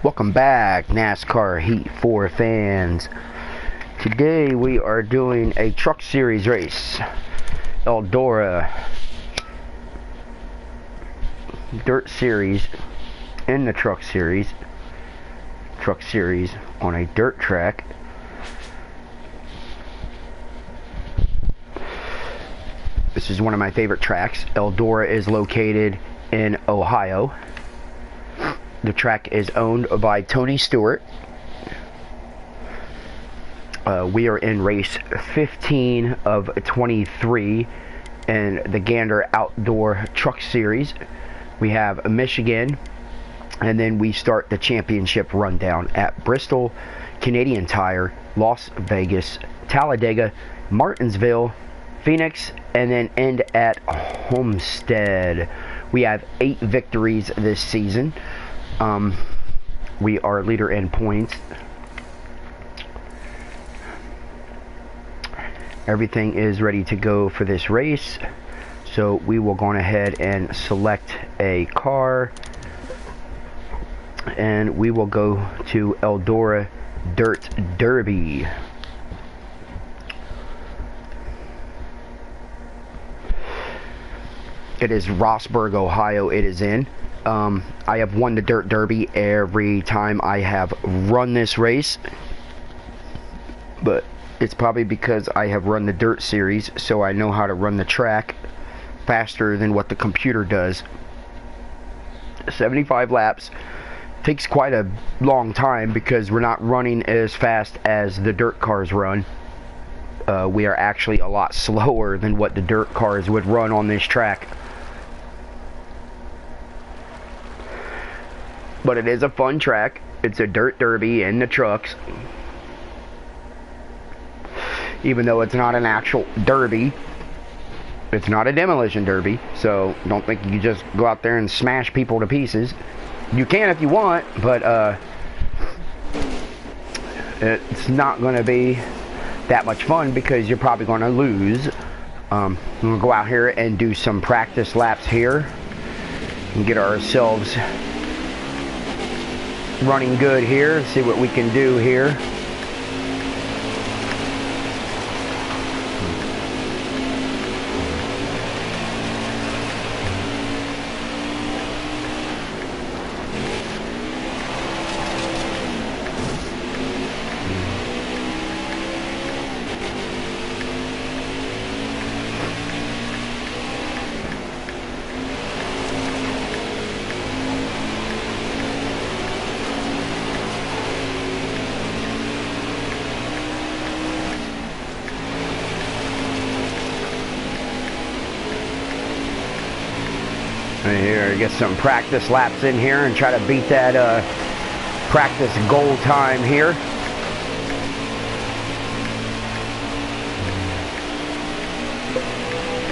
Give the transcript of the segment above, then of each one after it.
Welcome back, NASCAR Heat 4 fans. Today we are doing a truck series race. Eldora Dirt Series in the truck series on a dirt track. This is one of my favorite tracks. Eldora is located in Ohio. The track is owned by Tony Stewart. We are in race 15 of 23 in the Gander Outdoor Truck Series. We have Michigan, and then we start the championship rundown at Bristol, Canadian Tire, Las Vegas, Talladega, Martinsville, Phoenix, and then end at Homestead. We have 8 victories this season. We are leader in points. Everything is ready to go for this race, so we will go ahead and select a car, and we will go to Eldora Dirt Derby. It is Rossburg, Ohio. It is in. I have won the Dirt Derby every time I have run this race, but it's probably because I have run the Dirt Series, so I know how to run the track faster than what the computer does. 75 laps takes quite a long time because we're not running as fast as the dirt cars run. We are actually a lot slower than what the dirt cars would run on this track. But it is a fun track. It's a dirt derby in the trucks. Even though it's not an actual derby, it's not a demolition derby, so don't think you can just go out there and smash people to pieces. You can if you want, but it's not going to be that much fun because you're probably going to lose. We're going to go out here and do some practice laps here and get ourselves running good here, see what we can do here. Here, get some practice laps in here and try to beat that practice goal time here.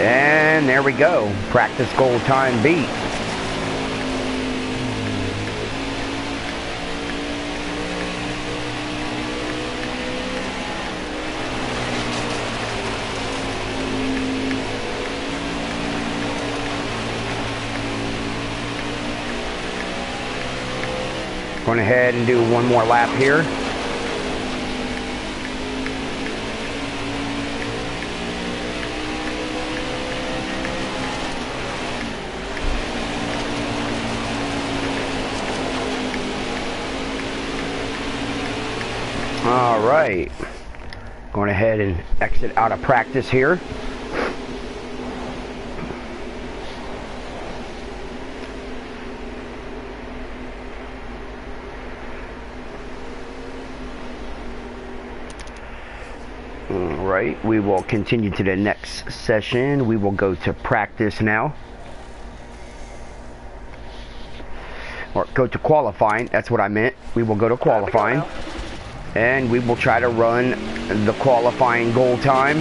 And there we go, practice goal time beat. Going ahead and do one more lap here. All right. Going ahead and exit out of practice here. Alright, we will continue to the next session. We will go to practice now. Or go to qualifying, that's what I meant. We will go to qualifying. And we will try to run the qualifying goal time.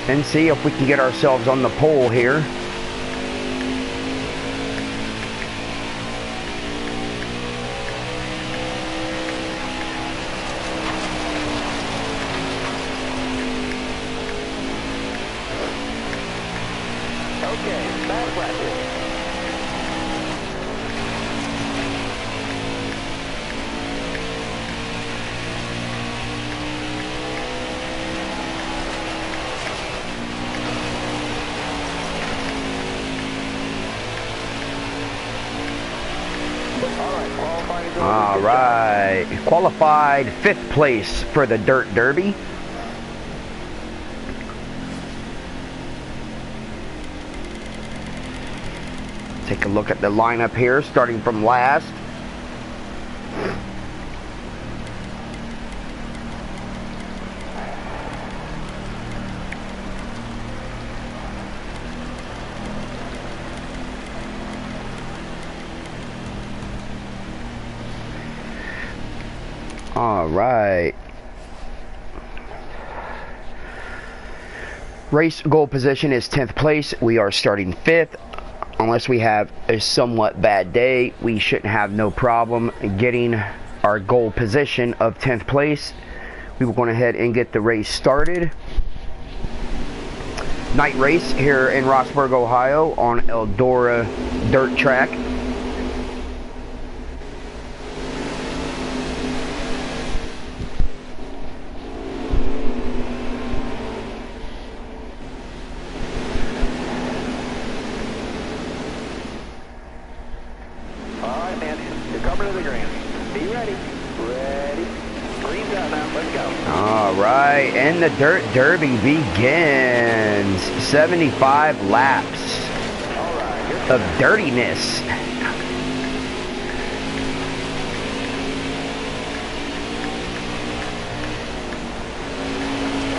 And see if we can get ourselves on the pole here. Okay, bad practice. All right, qualified 5th place for the Dirt Derby. Take a look at the lineup here, starting from last. All right. Race goal position is 10th place. We are starting 5th. Unless we have a somewhat bad day, we shouldn't have no problem getting our goal position of 10th place. We will go ahead and get the race started. Night race here in Roxburgh, Ohio on Eldora dirt track. Alright, and the Dirt Derby begins. 75 laps of dirtiness.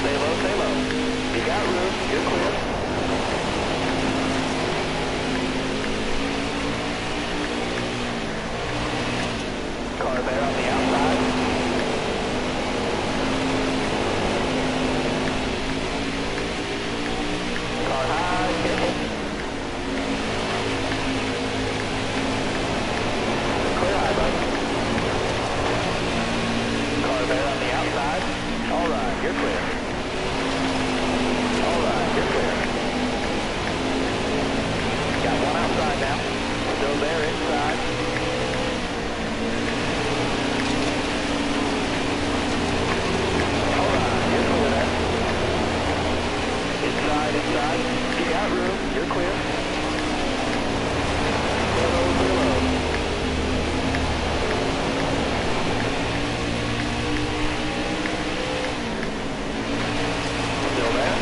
Stay low, stay low. You got room, you're clear. Car there on the outside. Car high, careful. Clear high, bud. Car there on the outside. All right, you're clear. All right, you're clear. Got one outside now. Still there inside. All right, you're clear there. Inside, inside. You got room. You're clear. Clear low, clear low. Still there.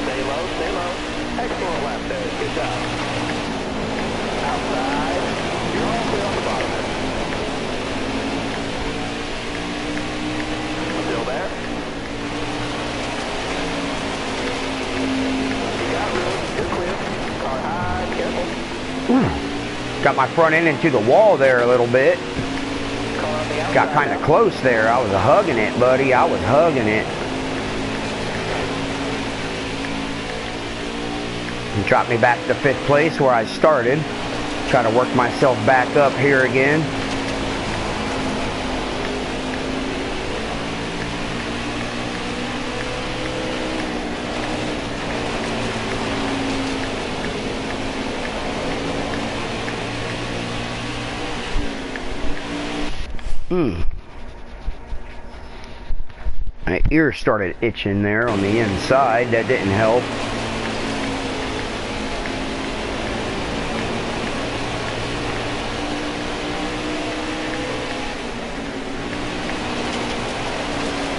Stay low, stay low. Excellent lap there. Good job. Outside. You're all clear on the bottom there. Still there. You got room. You're clear. Car high. Careful. Got my front end into the wall there a little bit. Car on the outside. Got kind of close there. I was hugging it, buddy. I was hugging it. And dropped me back to 5th place where I started. Try to work myself back up here again. My ear started itching there on the inside. That didn't help.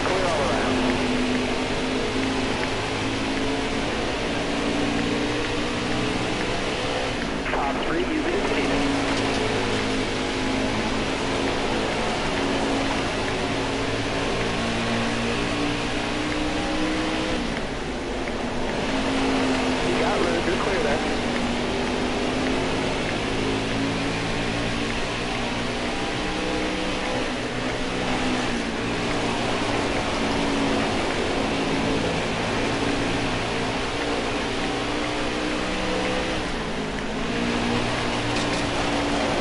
Clear all around. Top 3, you can see it. You got room, you're clear there.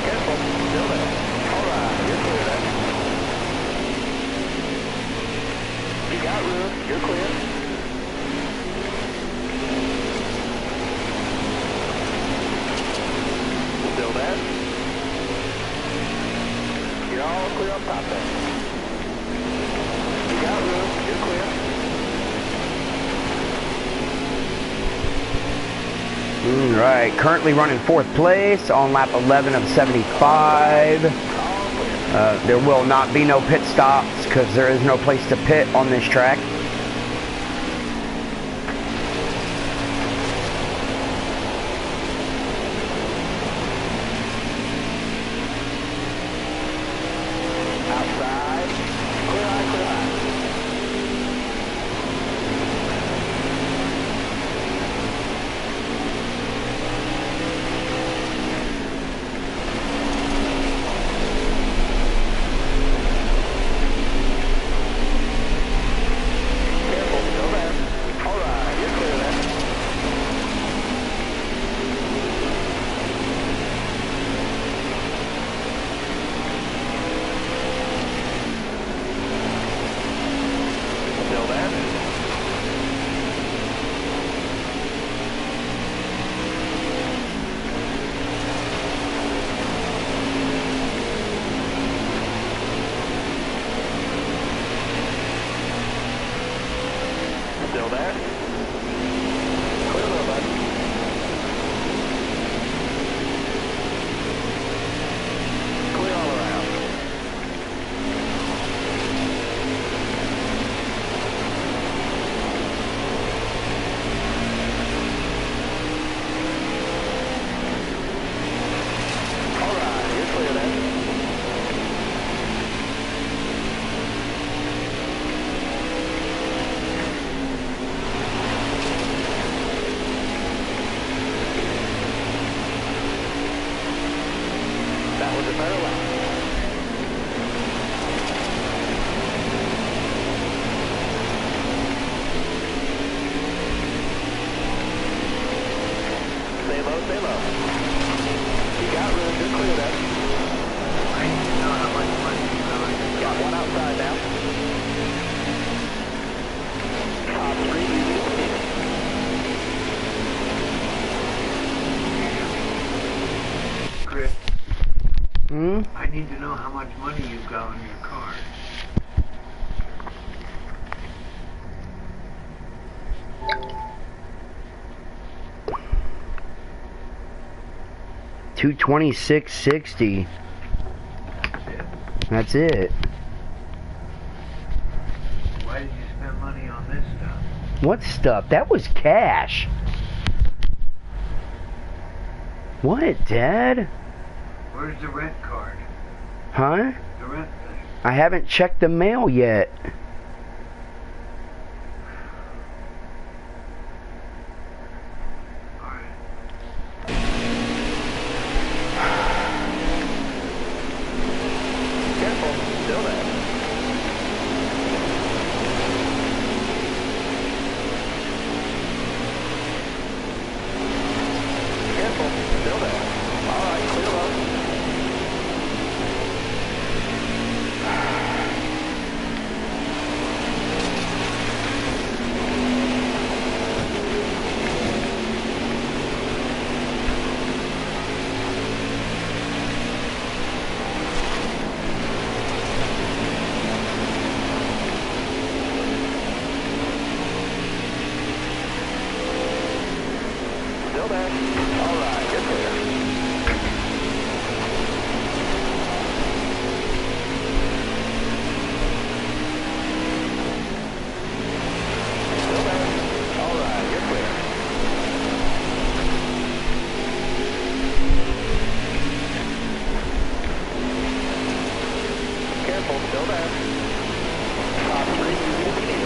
Careful, still there. All right, you're clear there. You got room, you're clear. Still there. You're all clear up top there. You got room, you're clear. Alright, currently running 4th place on lap 11 of 75. There will not be no pit stops because there is no place to pit on this track. Still there? Clear though, bud. Clear all around. Alright, you're clear then. That was a better lap. Stay low, stay low. You got room, you're clear then. I need to know how much money you got. Got one outside now. Top screen, you need to Chris, Hmm? I need to know how much money you've got on your card. $226.60. That's it. Why did you spend money on this stuff? What stuff? That was cash. What, Dad? Where's the rent card? Huh? The rent thing. I haven't checked the mail yet. Alright. Careful, still there. Careful, still there. Alright, clear low. Still there. Alright, you're clear. Still there. Alright, you're clear. Careful, still there. Top screen, you need to be.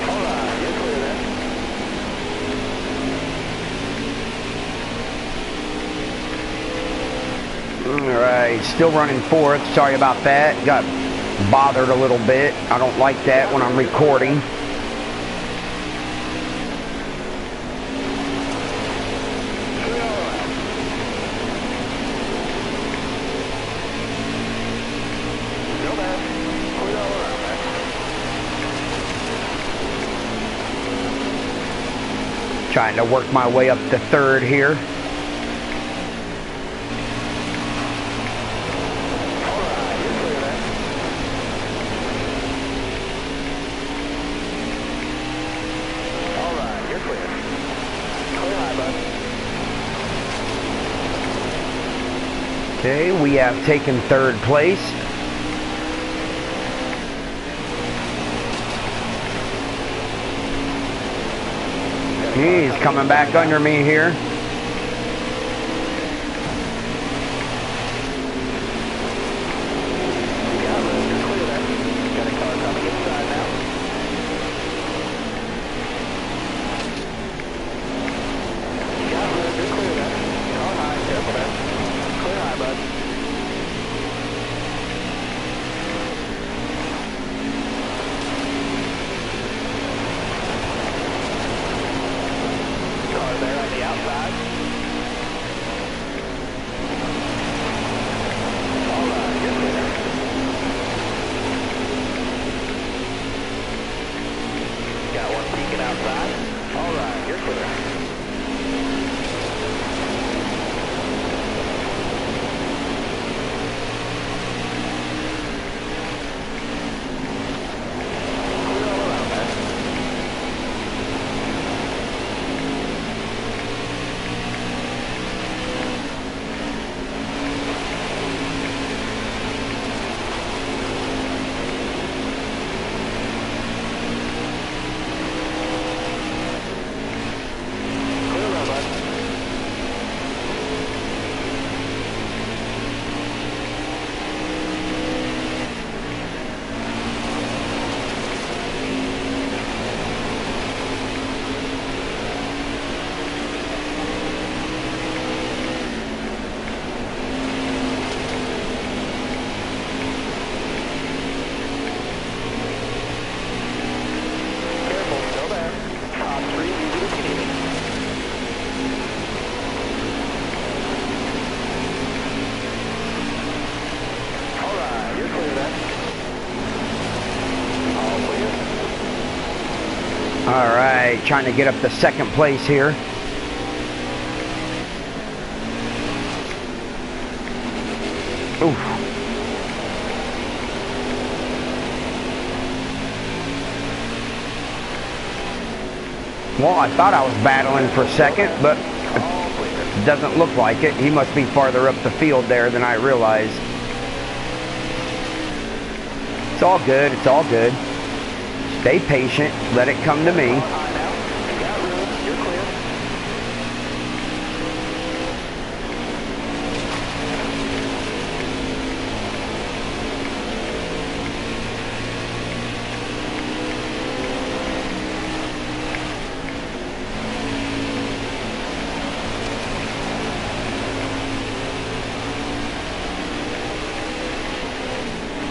Alright, you're clear then. Alright, still running 4th. Sorry about that. Got bothered a little bit. I don't like that when I'm recording. Clear all around. Still there. Clear all around, man. Trying to work my way up to 3rd here. Alright, you're clear then. Okay, we have taken third place. He's coming back under me here. Alright, trying to get up to second place here. Oof. Well, I thought I was battling for second, but it doesn't look like it. He must be farther up the field there than I realized. It's all good, it's all good. Stay patient, let it come to me.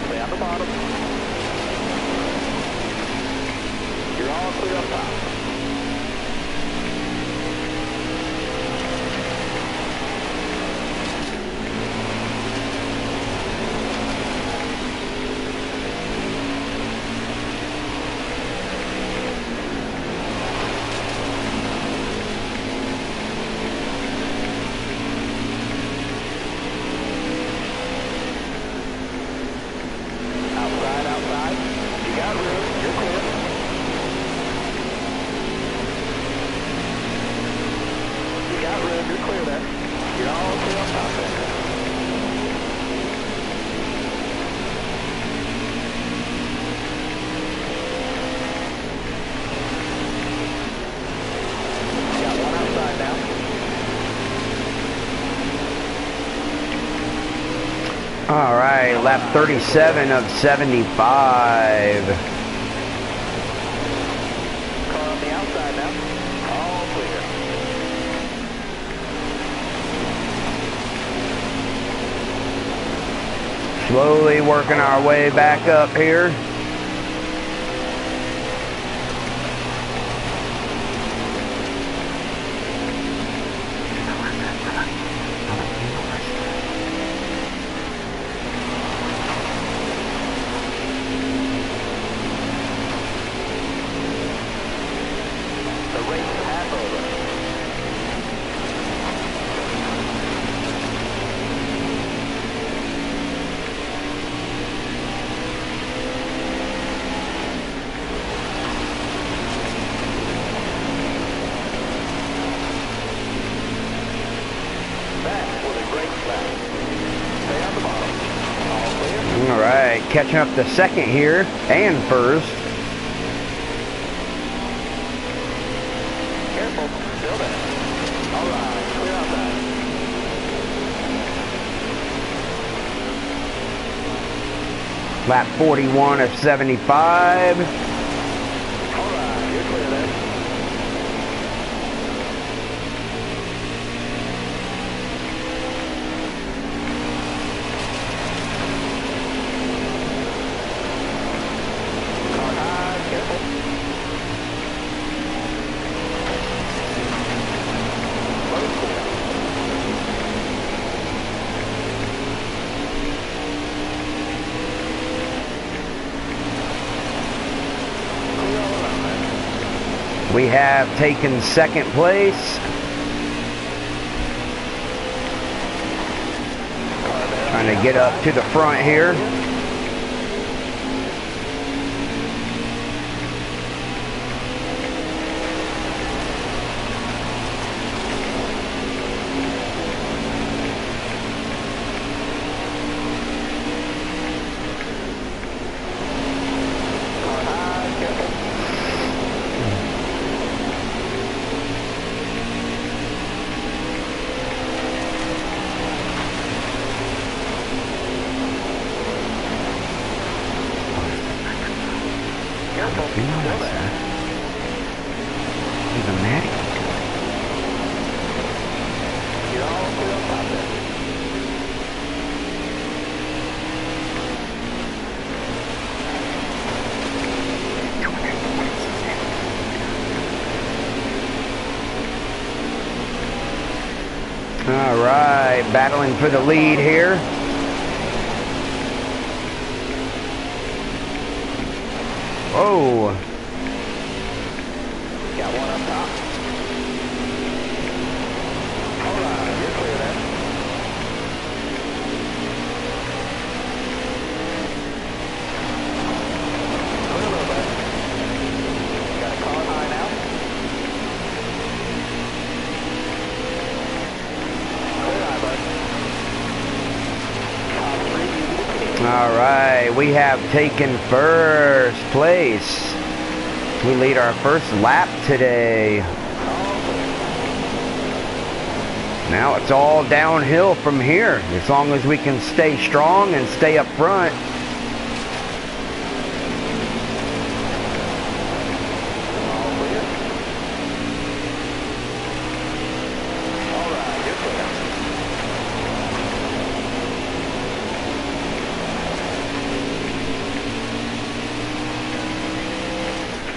Stay on the bottom. You're all clear up top. Outside. You got room. You're clear. You got room. You're clear there. You're all clear up top there. You got one outside now. All right, lap 37 of 75. Car on the outside now. All clear. Slowly working our way back up here. The race is half over. catching up to second here and first. Careful. Still there. All right. Clear outside. Lap 41 of 75. All right. You're clear there. Car high. Careful. Road clear. Clear all around there. We have taken second place. Car there. Trying to get up to the front here. Car high. Careful. Careful. Still there. He's a Maddie. You're all clear on top there. All right, battling for the lead here. Oh, Got one up top. All right, you're clear there. Clear a little bit. Got a car high now. Clear high, bud. Top 3, easy to keep. all right, we have taken first place. We lead our first lap today. All clear. Now it's all downhill from here, as long as we can stay strong and stay up front. All clear. All right, you're clear.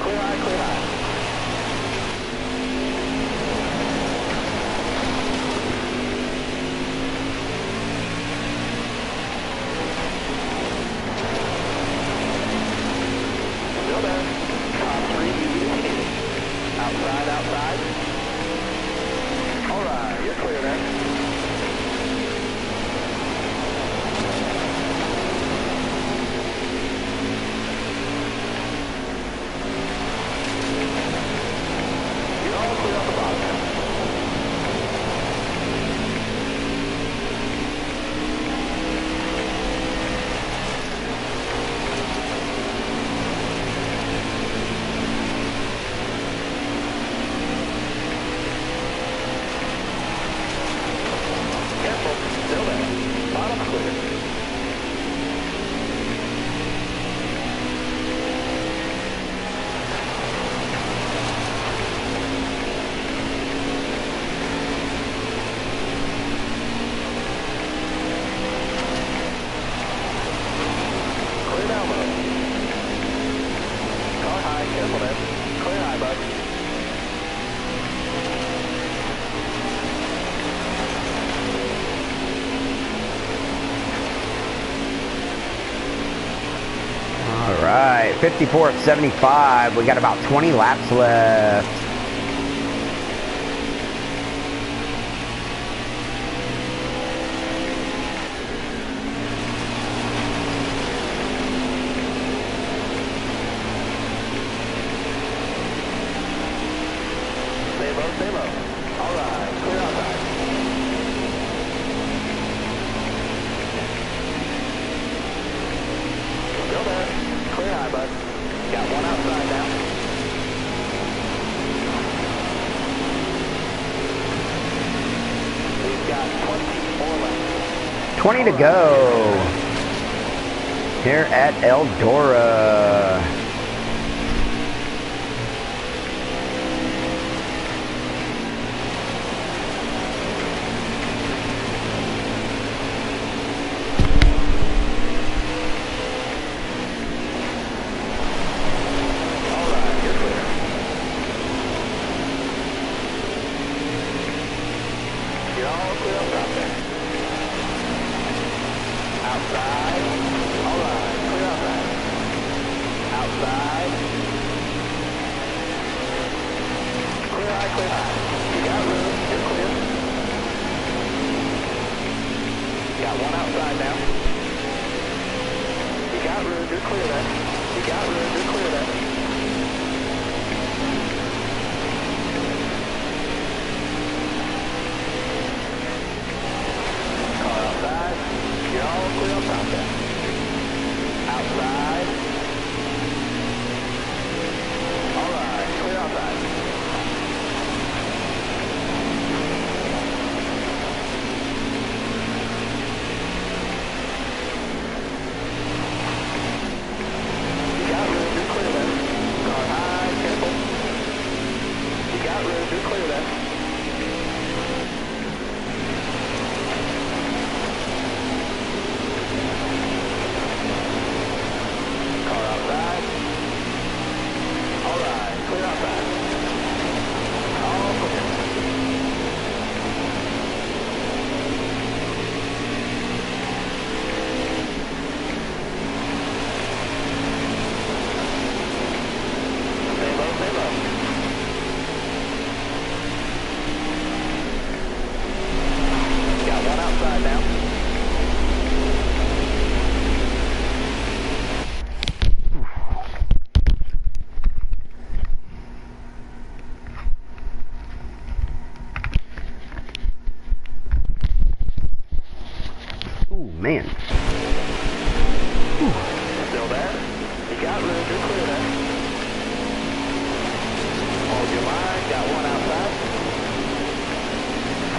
Clear high, clear high. Still there. Top 3, easy to keep. Outside, outside. All right, you're clear there. You're all clear on the bottom there. Careful, still there. Bottom clear. Clear down low. Car high, careful there. Clear high, bud. All right, 54 of 75. We got about 20 laps left. Stay low, stay low. All right, clear outside. 20 to go here at Eldora. Man. Still there? You got room, you're clear there. Hold your line, got one outside.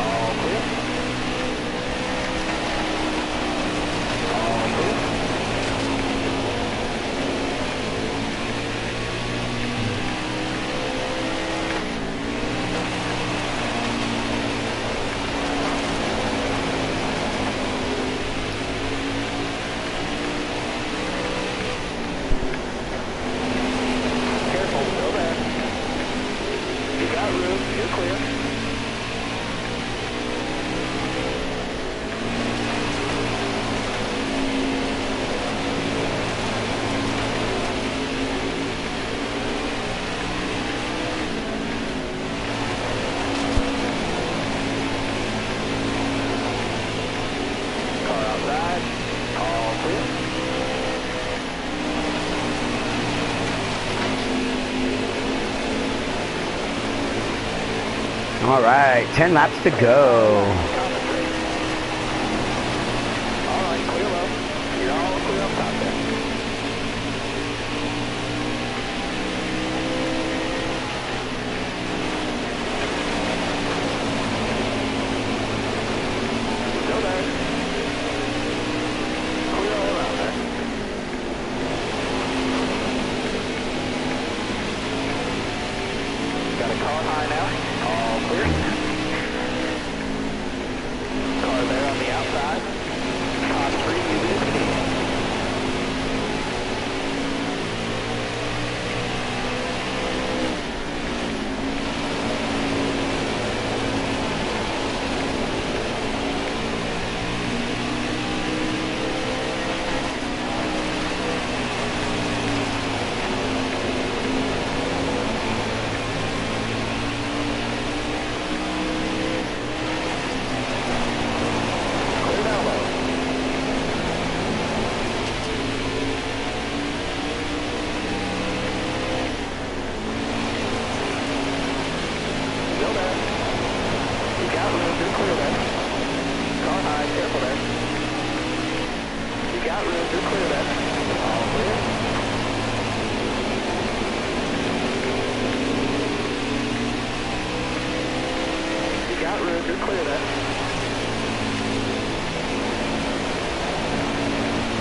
All clear. All clear. All right, 10 laps to go. All right, clear up. You're all clear up top there. Still there. Clear all around there. Got a car high now. All clear. Car there on the outside. Top 3, you lose the lead.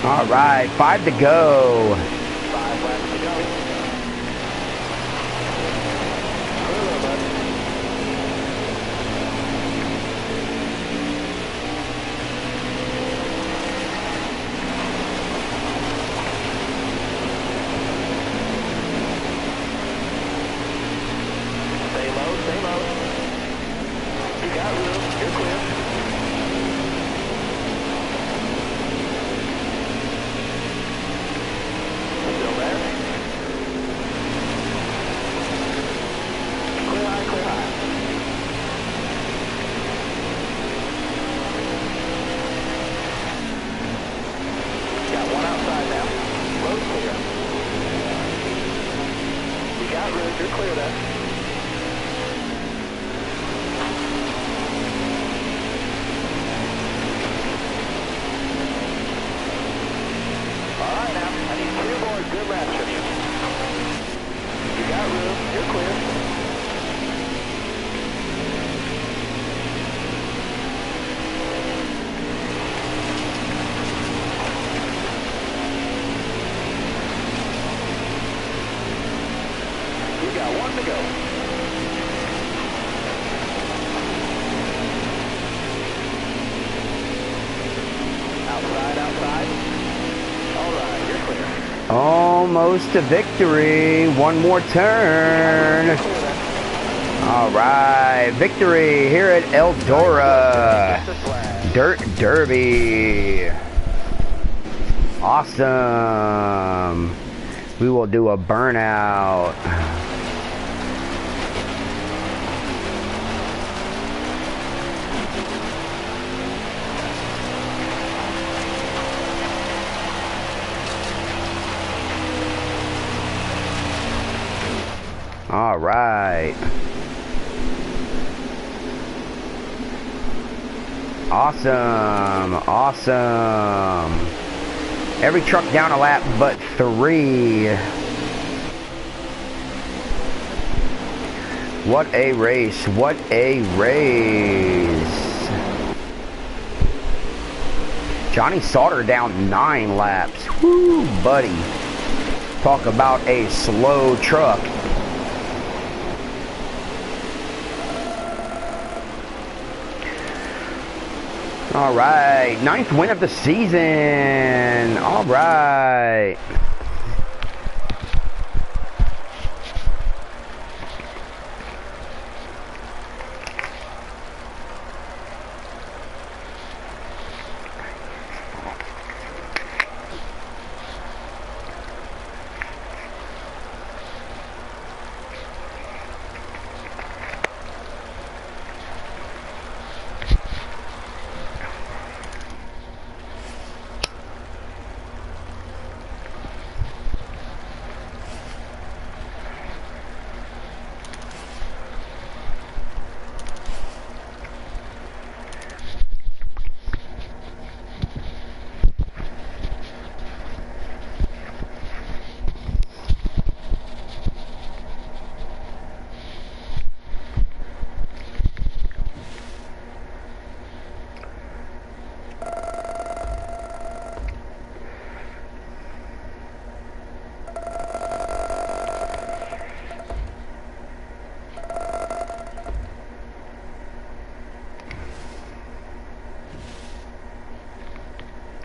All right, 5 to go. 5 laps to go. Clear, bud. Stay low, stay low. You got room, you're clear. Still there? Clear high, clear high. Got one outside now. Road clear. You got room, you're clear there. All right now, I need 2 more good laps from you. You got room, you're clear. You got 1 to go. Outside, outside. All right, you're clear. Almost to victory. One more turn. Clear there. All right, victory here at Eldora Just a flag. Dirt Derby. Awesome. We will do a burnout. All right. Awesome. Awesome. Every truck down a lap but 3. What a race. What a race. Johnny Sauter down 9 laps. Woo, buddy. Talk about a slow truck. All right, 9th win of the season. All right.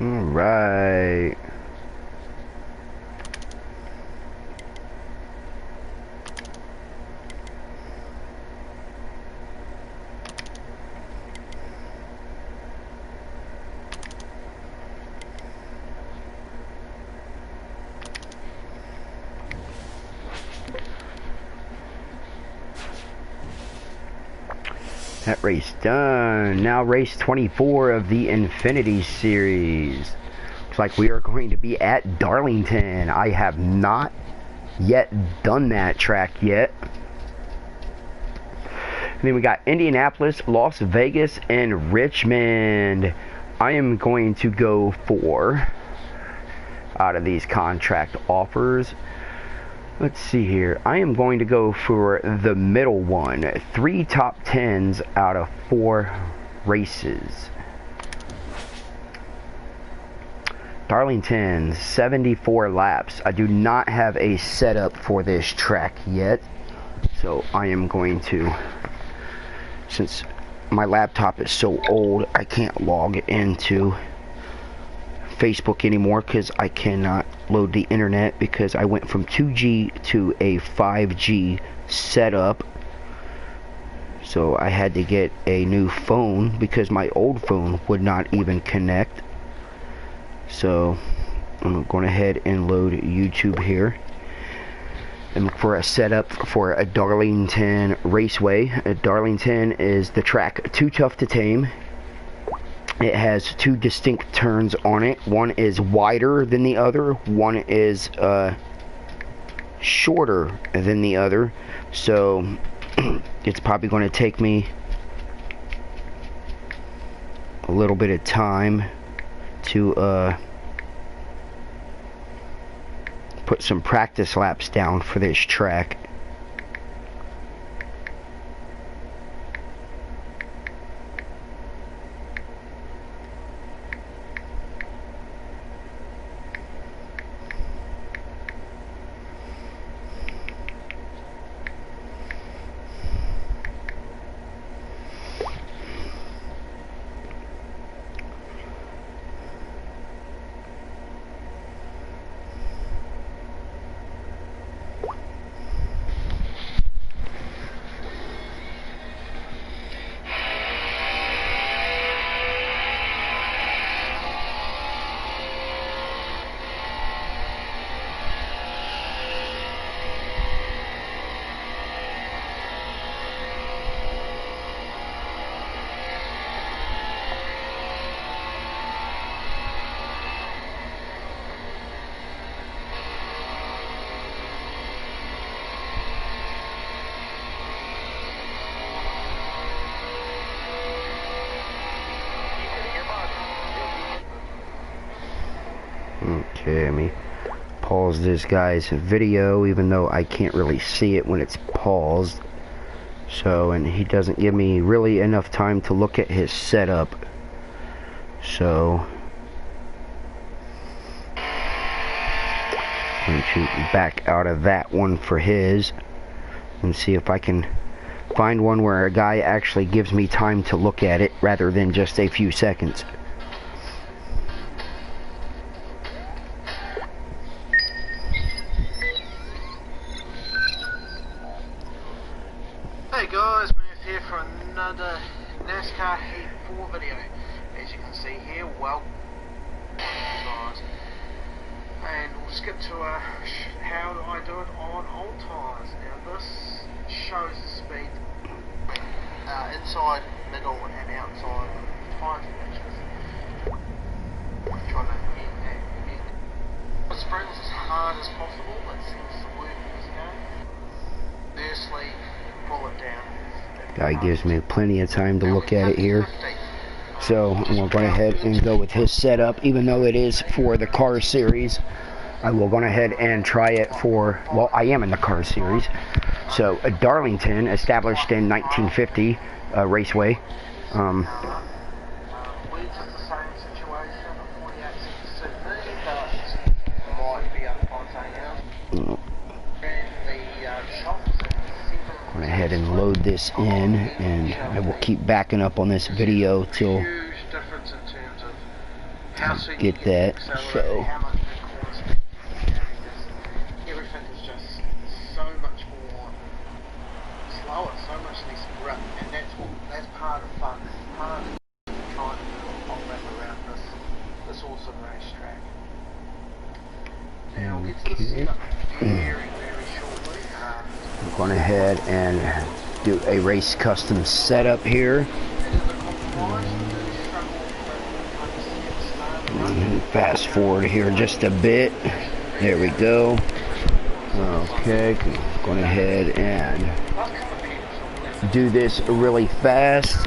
All right. That race done. Now race 24 of the Infinity Series. Looks like we are going to be at Darlington. I have not yet done that track yet. And then we got Indianapolis, Las Vegas, and Richmond. I am going to go for, out of these contract offers, let's see here. I am going to go for the middle one. 3 top 10s out of 4 races. Darlington, 74 laps. I do not have a setup for this track yet, so I am going to, since my laptop is so old, I can't log into Facebook anymore because I cannot load the internet because I went from 2G to a 5G setup. So I had to get a new phone because my old phone would not even connect. So I'm going ahead and load YouTube here and look for a setup for a Darlington Raceway. Darlington is the track Too Tough to Tame. It has two distinct turns on it. One is wider than the other. One is shorter than the other. So it's probably going to take me a little bit of time to put some practice laps down for this track. Okay, let me pause this guy's video, even though I can't really see it when it's paused. So, and he doesn't give me really enough time to look at his setup. So, I'm going to back out of that one for his and see if I can find one where a guy actually gives me time to look at it rather than just a few seconds. Hey guys, Murph here for another NASCAR Heat 4 video. As you can see here, well, guys, and we'll skip to how do I do it on old tyres. Now this shows the speed inside, middle, and outside tyre dimensions. Trying to get the springs as hard as possible. That seems to work in this game. Firstly, pull it down. Guy gives me plenty of time to look at it here. So I'm going to go ahead and go with his setup, even though it is for the car series. I will go ahead and try it for, well, I am in the car series. So Darlington, established in 1950, Raceway. Go ahead and load this in, and I will keep backing up on this video till I get that. So everything is just so much more slower, so much less grip, and that's part of fun. Part of trying to do a hot lap around this awesome racetrack. Now we'll get to the setup very shortly. I'm going ahead and do a race custom setup here. Fast forward here just a bit. There we go. Okay, going ahead and do this really fast.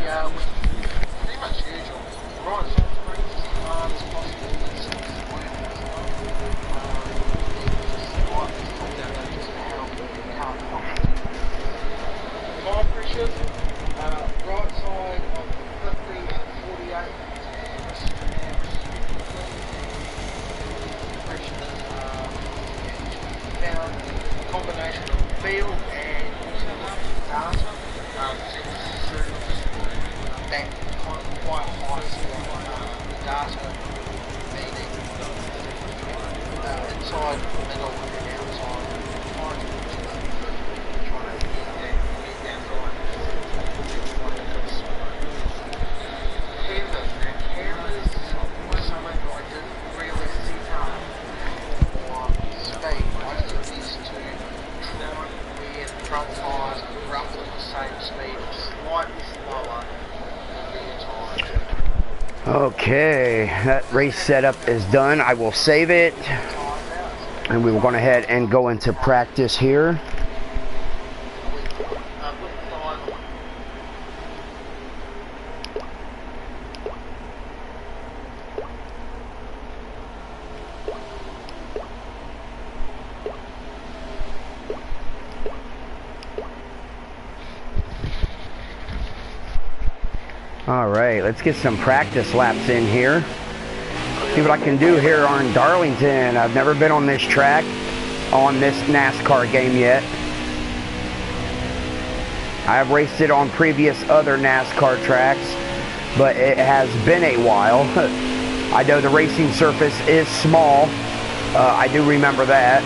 pretty much usual. Right, so it's as hard as possible. It's tire pressures, right side of 50 and 48. Found combination of feel and data. That quite high data meaning inside, middle and outside. Trying to get down cameras was something I didn't really set up for speed. Most of these to try and wear the front tyres roughly the same speed, slightly slower than the entire. Okay, that race setup is done. I will save it, and we will go ahead and go into practice here. Alright, let's get some practice laps in here. See what I can do here on Darlington. I've never been on this track, on this NASCAR game yet. I have raced it on previous other NASCAR tracks, but it has been a while. I know the racing surface is small. I do remember that.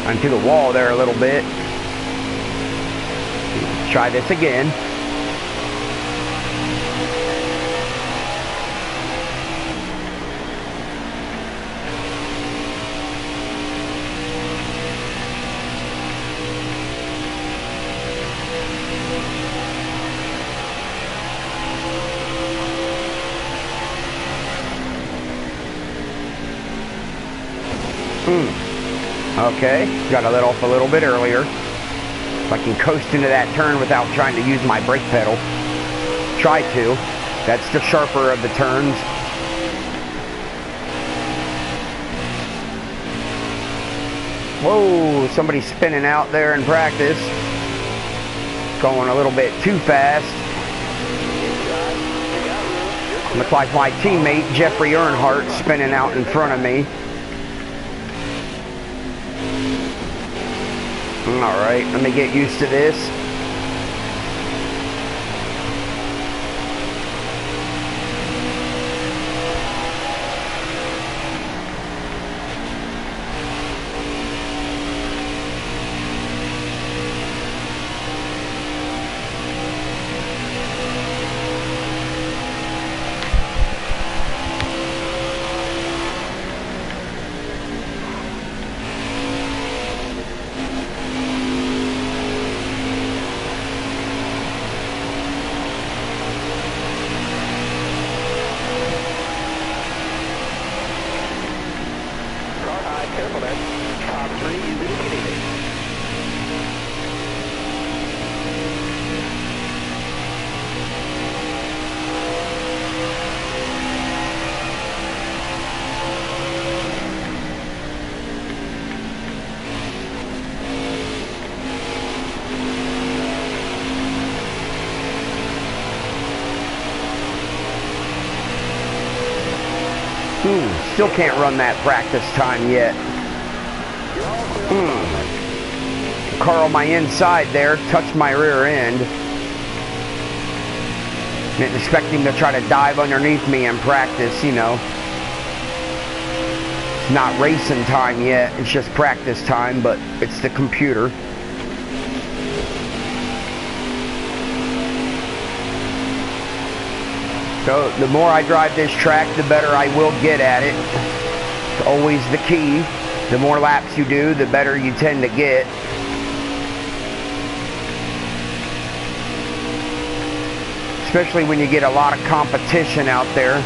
Onto the wall there a little bit. Try this again. Okay, got to let off a little bit earlier. If I can coast into that turn without trying to use my brake pedal. Try to. That's the sharper of the turns. Whoa, somebody's spinning out there in practice. Going a little bit too fast. Looks like my teammate, Jeffrey Earnhardt, spinning out in front of me. Alright, let me get used to this. still can't run that practice time yet. Car on my inside there, touched my rear end. Didn't expect him to try to dive underneath me in practice, you know. It's not racing time yet, it's just practice time, but it's the computer. So the more I drive this track, the better I will get at it. It's always the key. The more laps you do, the better you tend to get. Especially when you get a lot of competition out there.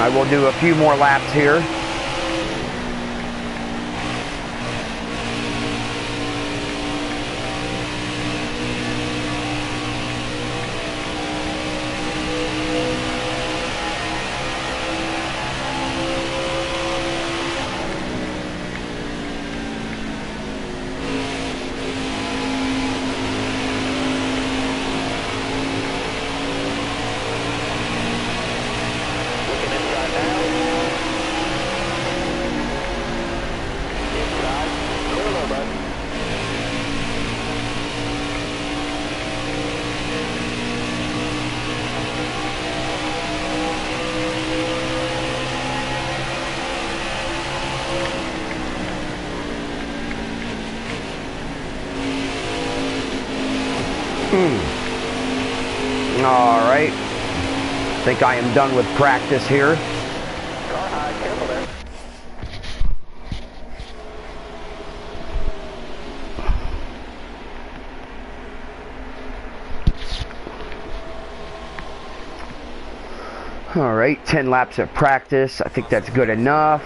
I will do a few more laps here. Alright. I think I am done with practice here. Alright, 10 laps of practice. I think that's good enough.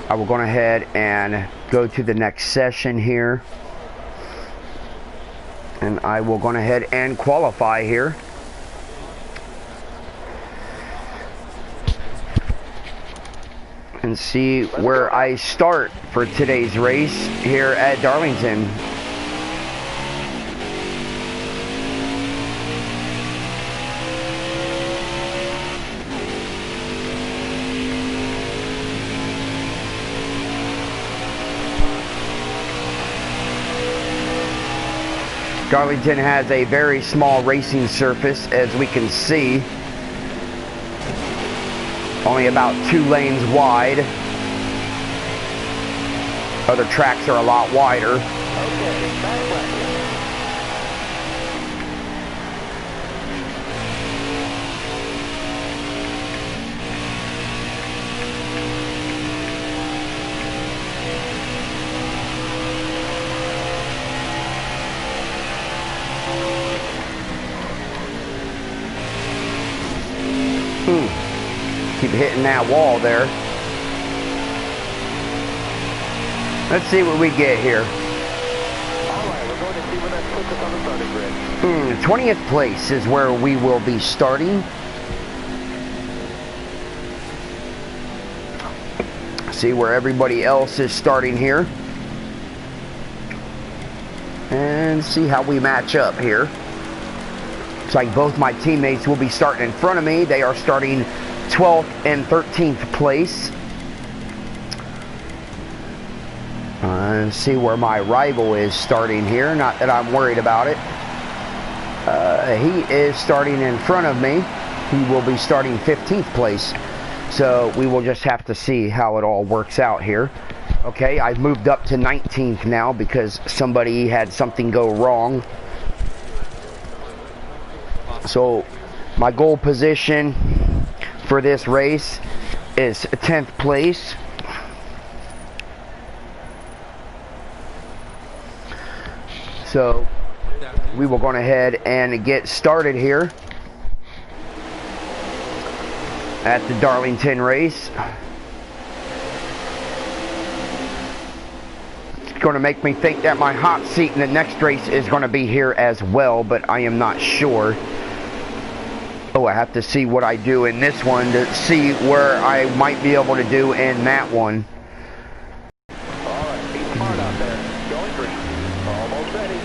I will go ahead and go to the next session here. And I will go ahead and qualify here. And see where I start for today's race here at Darlington. Darlington has a very small racing surface, as we can see. Only about 2 lanes wide. Other tracks are a lot wider. Keep hitting that wall there. Let's see what we get here. Alright, we're going to see where that puts us on the starting grid. 20th place is where we will be starting. See where everybody else is starting here. And see how we match up here. Looks like both my teammates will be starting in front of me. They are starting 12th and 13th place. And see where my rival is starting here. Not that I'm worried about it. He is starting in front of me. He will be starting 15th place. So we will just have to see how it all works out here. Okay, I've moved up to 19th now because somebody had something go wrong. So my goal position for this race is 10th place. So we will go ahead and get started here at the Darlington race. It's going to make me think that my hot seat in the next race is going to be here as well, but I am not sure. Oh, I have to see what I do in this one to see where I might be able to do in that one. Alright, be smart out there. Going green. Almost ready.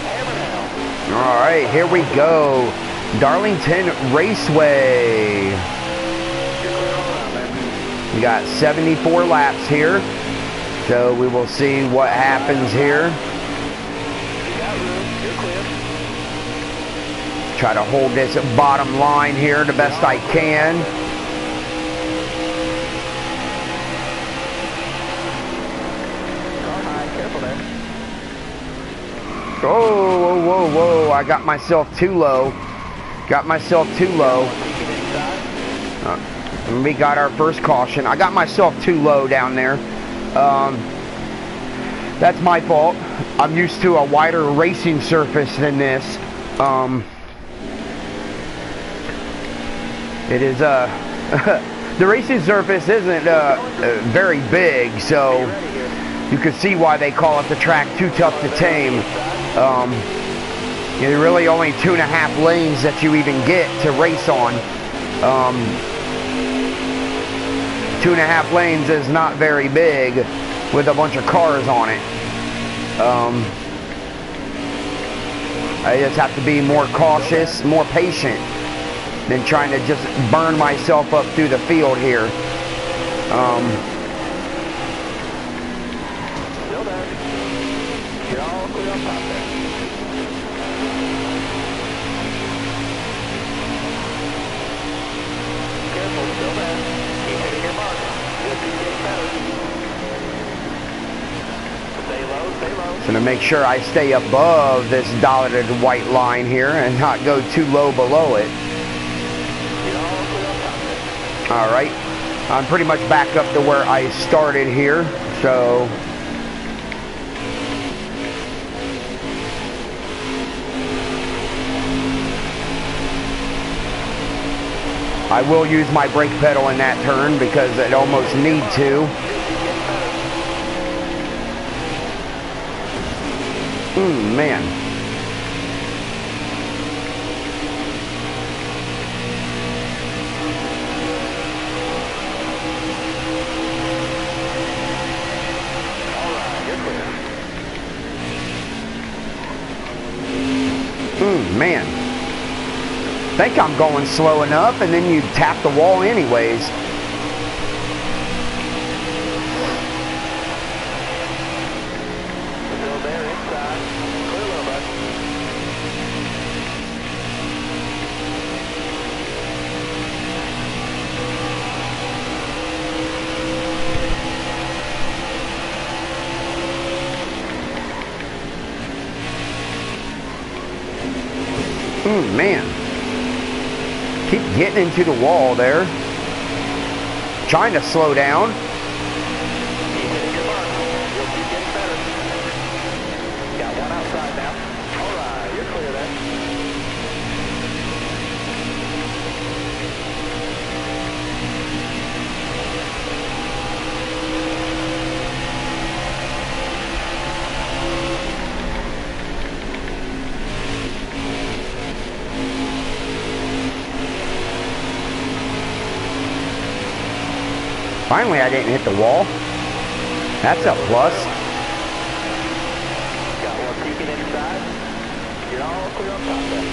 Hammer now. Alright, here we go. Darlington Raceway. We got 74 laps here. So we will see what happens here. Try to hold this bottom line here the best I can. Oh, whoa, whoa, whoa. I got myself too low. Got myself too low. We got our first caution. I got myself too low down there. That's my fault. I'm used to a wider racing surface than this. It is, the racing surface isn't very big, so you can see why they call it the track too tough to tame. There are really only 2.5 lanes that you even get to race on. 2.5 lanes is not very big with a bunch of cars on it. I just have to be more cautious, more patient than trying to just burn myself up through the field here. Still there. You're all clear on top there. Careful, still there. Keep hitting your mark. You'll keep getting better. Stay low, stay low. So to make sure I stay above this dotted white line here and not go too low below it. Alright, I'm pretty much back up to where I started here, so I will use my brake pedal in that turn because it almost need to. Man. Man, think I'm going slow enough, and then you tap the wall anyways. Still there inside. Clear low, bud. Man. Keep getting into the wall there. Trying to slow down. Keep hitting your mark. You'll keep getting better. Got one outside now. Alright, you're clear there. Finally, I didn't hit the wall. That's a plus. Got one peeking inside. You're all clear on top there.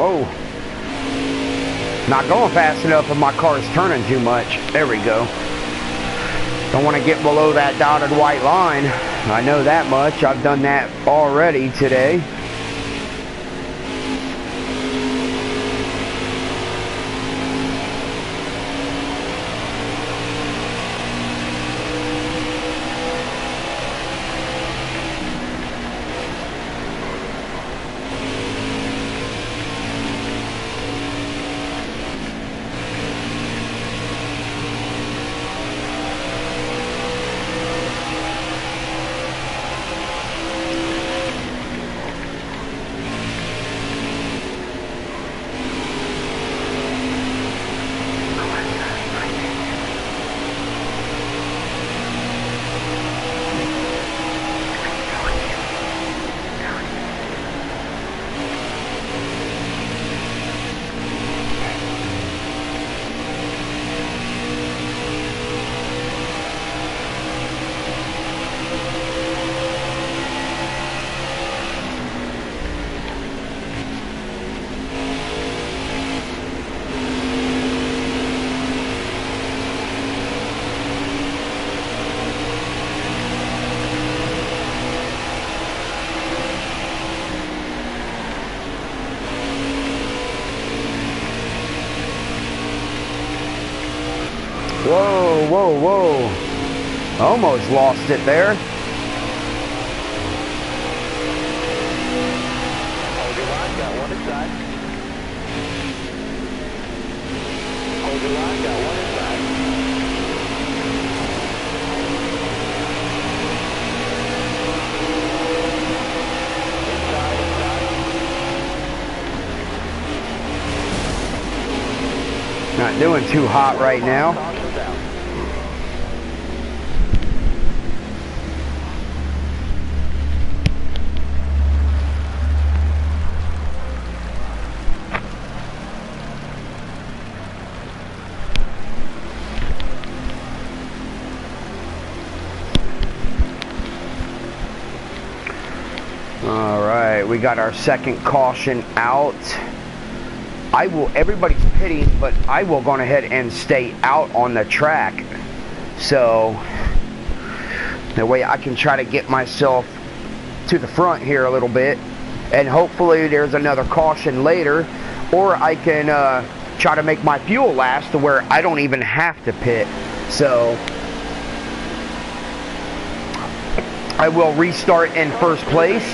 Whoa. Not going fast enough and my car's turning too much. There we go. Don't want to get below that dotted white line. I know that much. I've done that already today. Whoa, whoa, whoa. Almost lost it there. Hold your line, got one inside. Hold your line, got one inside. Inside, inside. Not doing too hot right now. Alright, we got our second caution out. Everybody's pitting, but I will go ahead and stay out on the track. So, that way I can try to get myself to the front here a little bit. And hopefully there's another caution later. Or I can try to make my fuel last to where I don't even have to pit. So, I will restart in first place.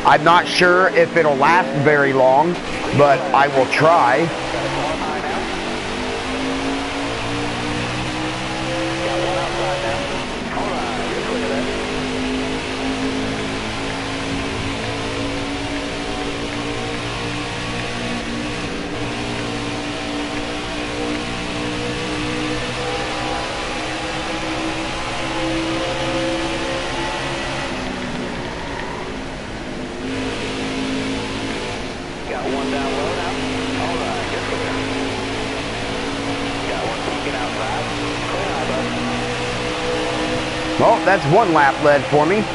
I'm not sure if it'll last very long, but I will try. Well, that's one lap led for me. Car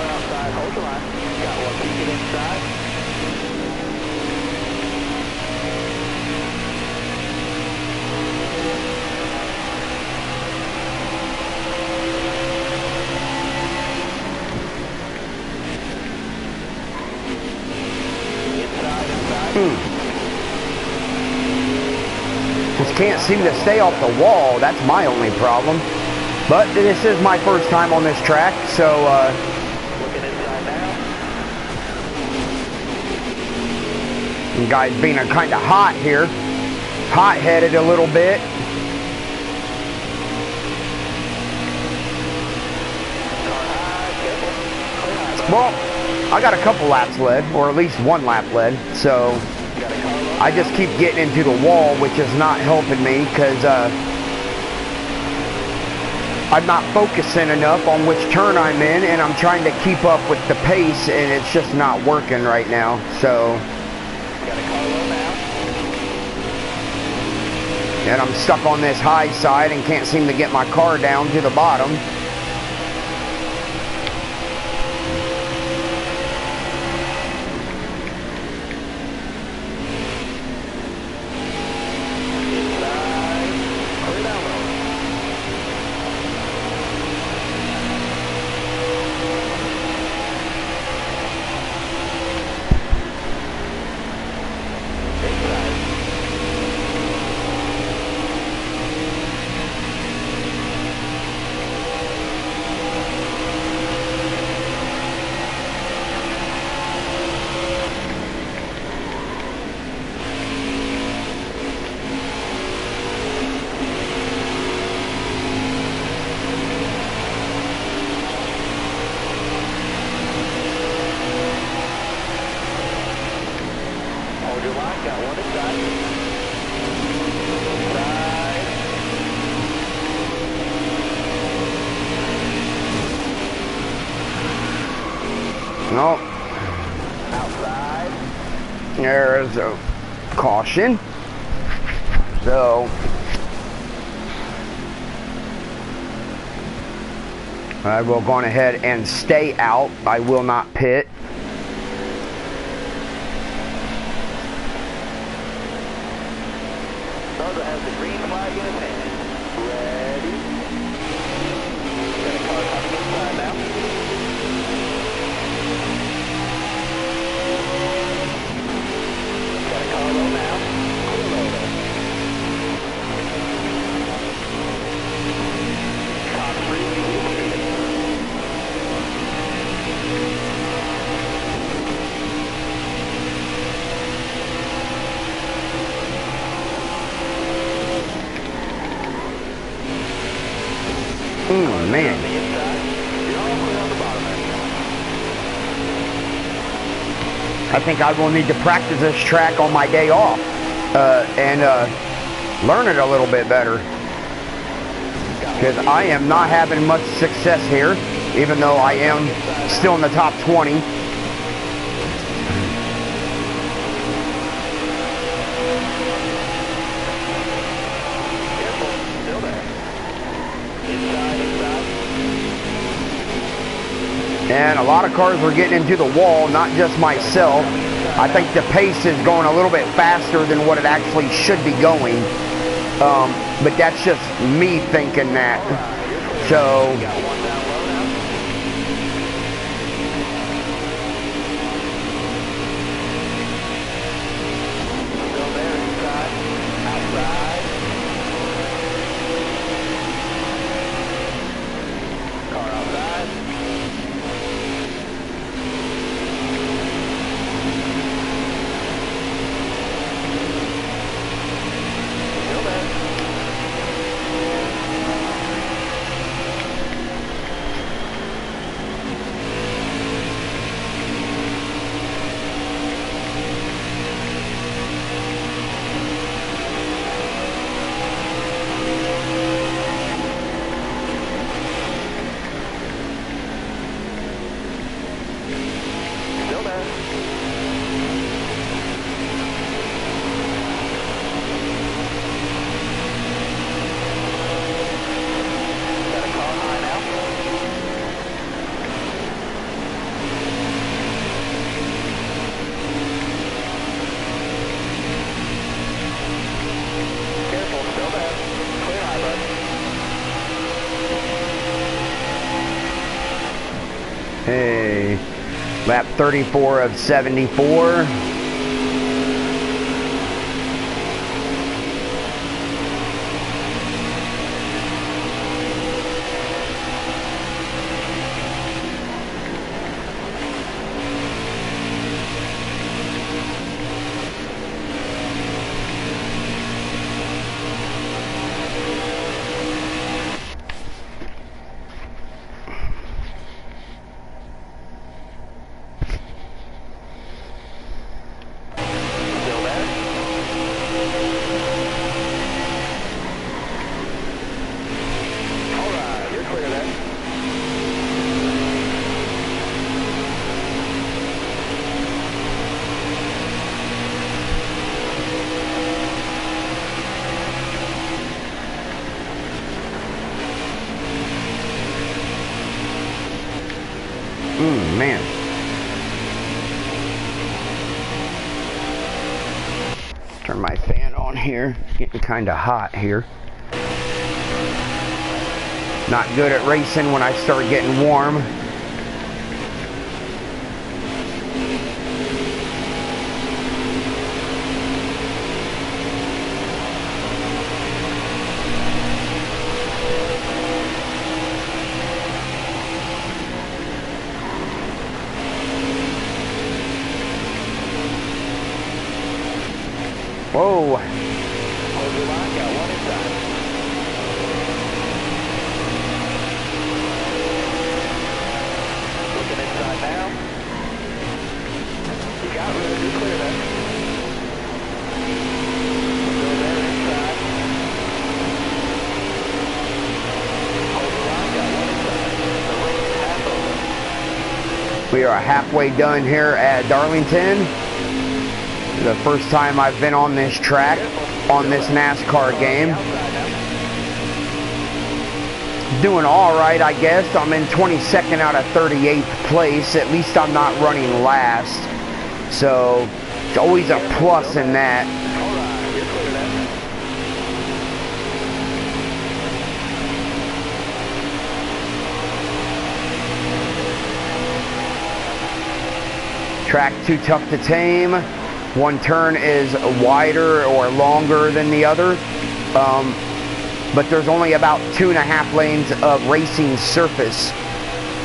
outside, hold the line. Got one peeking inside. Just can't seem to stay off the wall. That's my only problem. But this is my first time on this track, so Looking inside now. you guys being kind of hot here, hot-headed a little bit. Well, I got a couple laps led, or at least one lap led, so I just keep getting into the wall, which is not helping me because I'm not focusing enough on which turn I'm in, and I'm trying to keep up with the pace, and it's just not working right now. So, and I'm stuck on this high side and can't seem to get my car down to the bottom. No. Outside. There's a caution. So I will go on ahead and stay out. I will not pit. Bubba has the green flag in his hand. Ready? Got a car coming inside now. Got a car low now. Clear low there. Top 3, Man. I think I will need to practice this track on my day off and learn it a little bit better, because I am not having much success here, even though I am still in the top 20. And a lot of cars were getting into the wall, not just myself. I think the pace is going a little bit faster than what it actually should be going. But that's just me thinking that. So hey, lap 34 of 74. Man. Turn my fan on here. It's getting kind of hot here. Not good at racing when I start getting warm. Whoa. Hold your line, got one inside. Looking inside now. You got room, you're clear there. Still there inside. Hold your line, got one inside. The race is half We are halfway done here at Darlington. The first time I've been on this track, on this NASCAR game. Doing alright, I guess. I'm in 22nd out of 38th place. At least I'm not running last. So, it's always a plus in that. Track too tough to tame. One turn is wider or longer than the other. But there's only about 2.5 lanes of racing surface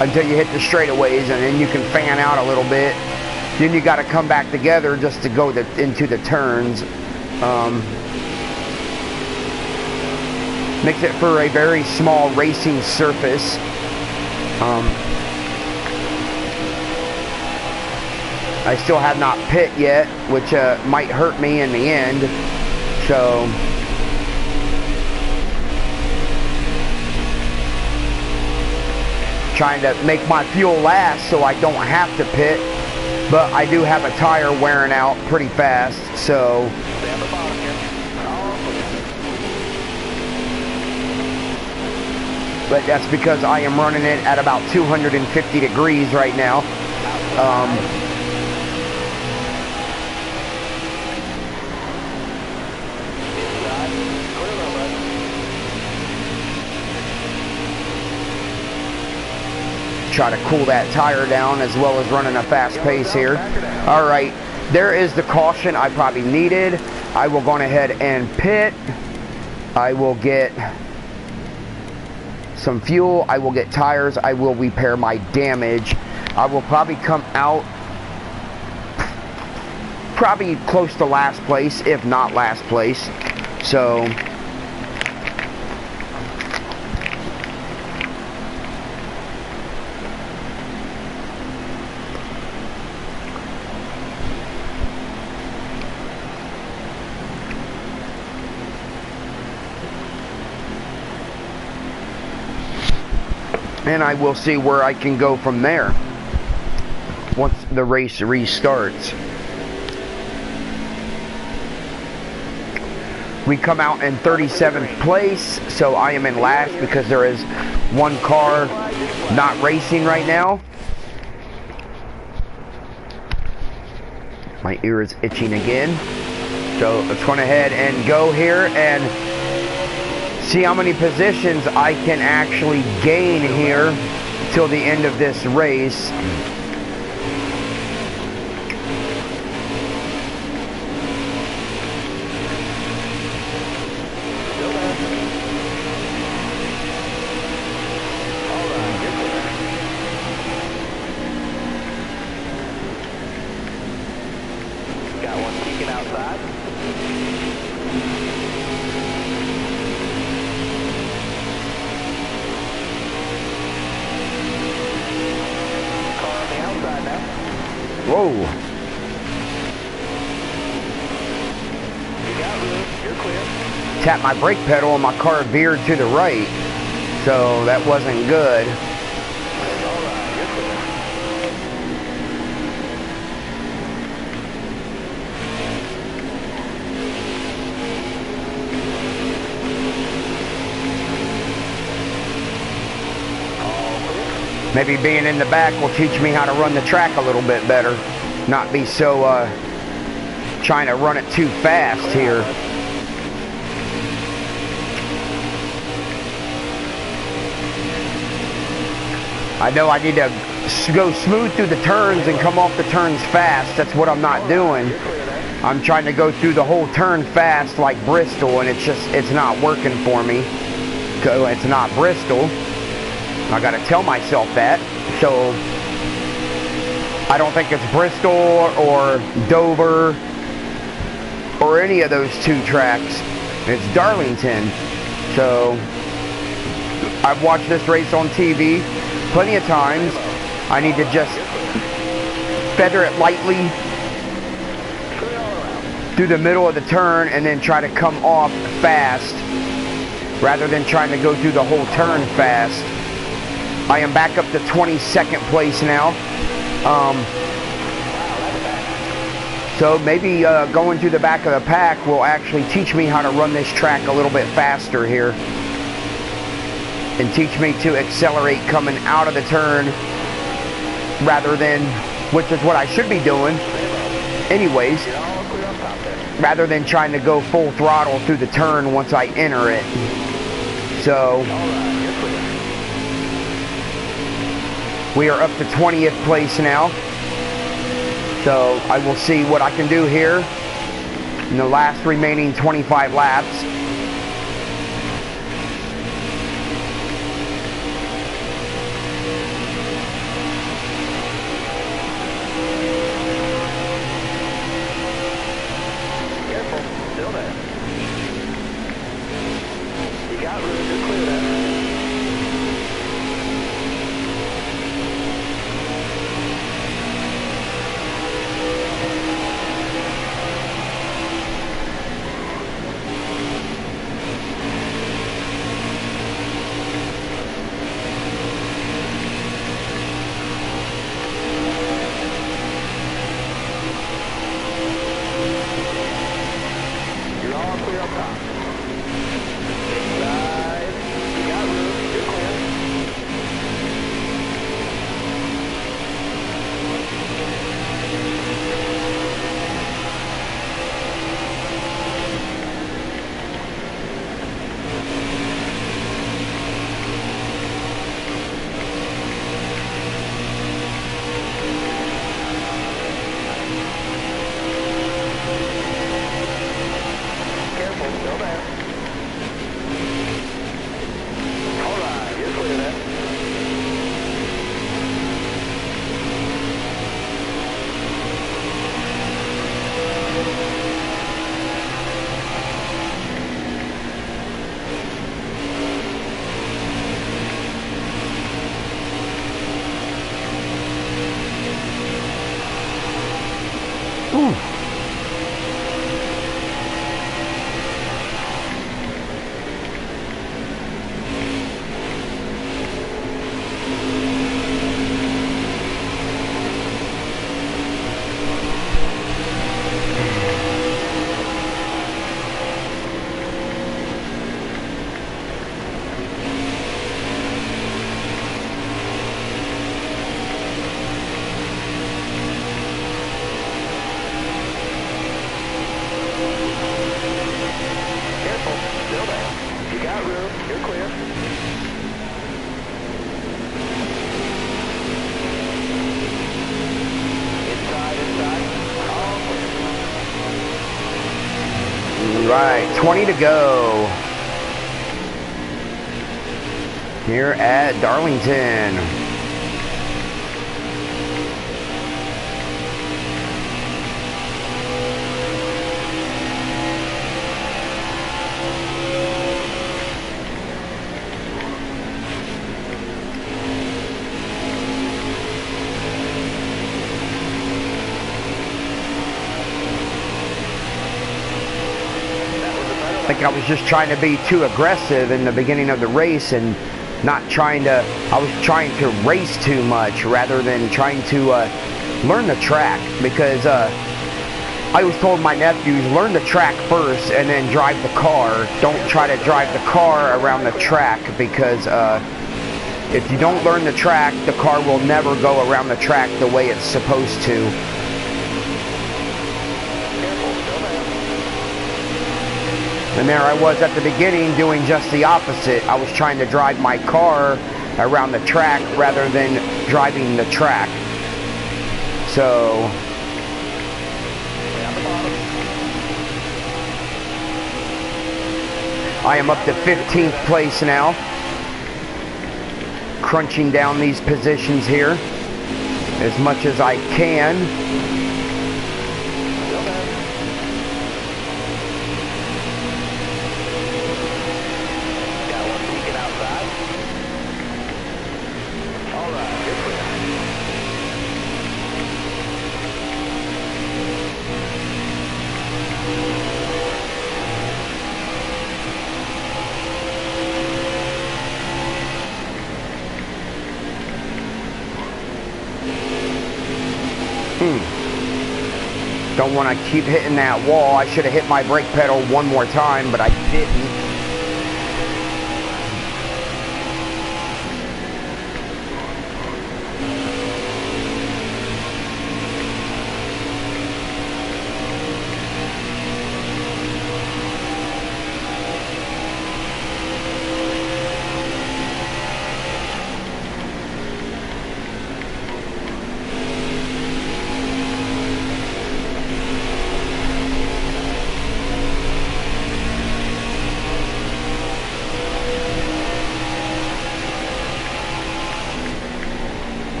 until you hit the straightaways, and then you can fan out a little bit. Then you got to come back together just to go into the turns. Makes it for a very small racing surface. I still have not pit yet, which might hurt me in the end. So trying to make my fuel last so I don't have to pit, but I do have a tire wearing out pretty fast, so but that's because I am running it at about 250 degrees right now. Try to cool that tire down as well as running a fast pace here. Alright, there is the caution I probably needed. I will go ahead and pit. I will get some fuel. I will get tires. I will repair my damage. I will probably come out probably close to last place, if not last place. So and I will see where I can go from there once the race restarts. We come out in 37th place, so I am in last because there is one car not racing right now. My ear is itching again. So let's go ahead and go here and see how many positions I can actually gain here till the end of this race. Got one peeking outside. Whoa. You got room. You're clear. Tapped my brake pedal and my car veered to the right. So that wasn't good. All right, you're clear. Maybe being in the back will teach me how to run the track a little bit better. Not be so trying to run it too fast here. I know I need to go smooth through the turns and come off the turns fast. That's what I'm not doing. I'm trying to go through the whole turn fast like Bristol, and it's not working for me. It's not Bristol. I gotta tell myself that. So I don't think it's Bristol or Dover or any of those two tracks. It's Darlington. So I've watched this race on TV plenty of times. I need to just feather it lightly through the middle of the turn and then try to come off fast rather than trying to go through the whole turn fast. I am back up to 22nd place now. So maybe going through the back of the pack will actually teach me how to run this track a little bit faster here. And teach me to accelerate coming out of the turn rather than, which is what I should be doing anyways, rather than trying to go full throttle through the turn once I enter it. So we are up to 20th place now. So I will see what I can do here in the last remaining 25 laps. Right, 20 to go here at Darlington. I think I was just trying to be too aggressive in the beginning of the race and not trying to, I was trying to race too much rather than trying to learn the track, because I was told my nephews, learn the track first and then drive the car. Don't try to drive the car around the track, because if you don't learn the track, the car will never go around the track the way it's supposed to. And there I was at the beginning doing just the opposite. I was trying to drive my car around the track rather than driving the track. So I am up to 15th place now. Crunching down these positions here as much as I can. Don't want to keep hitting that wall. I should have hit my brake pedal one more time, but I didn't.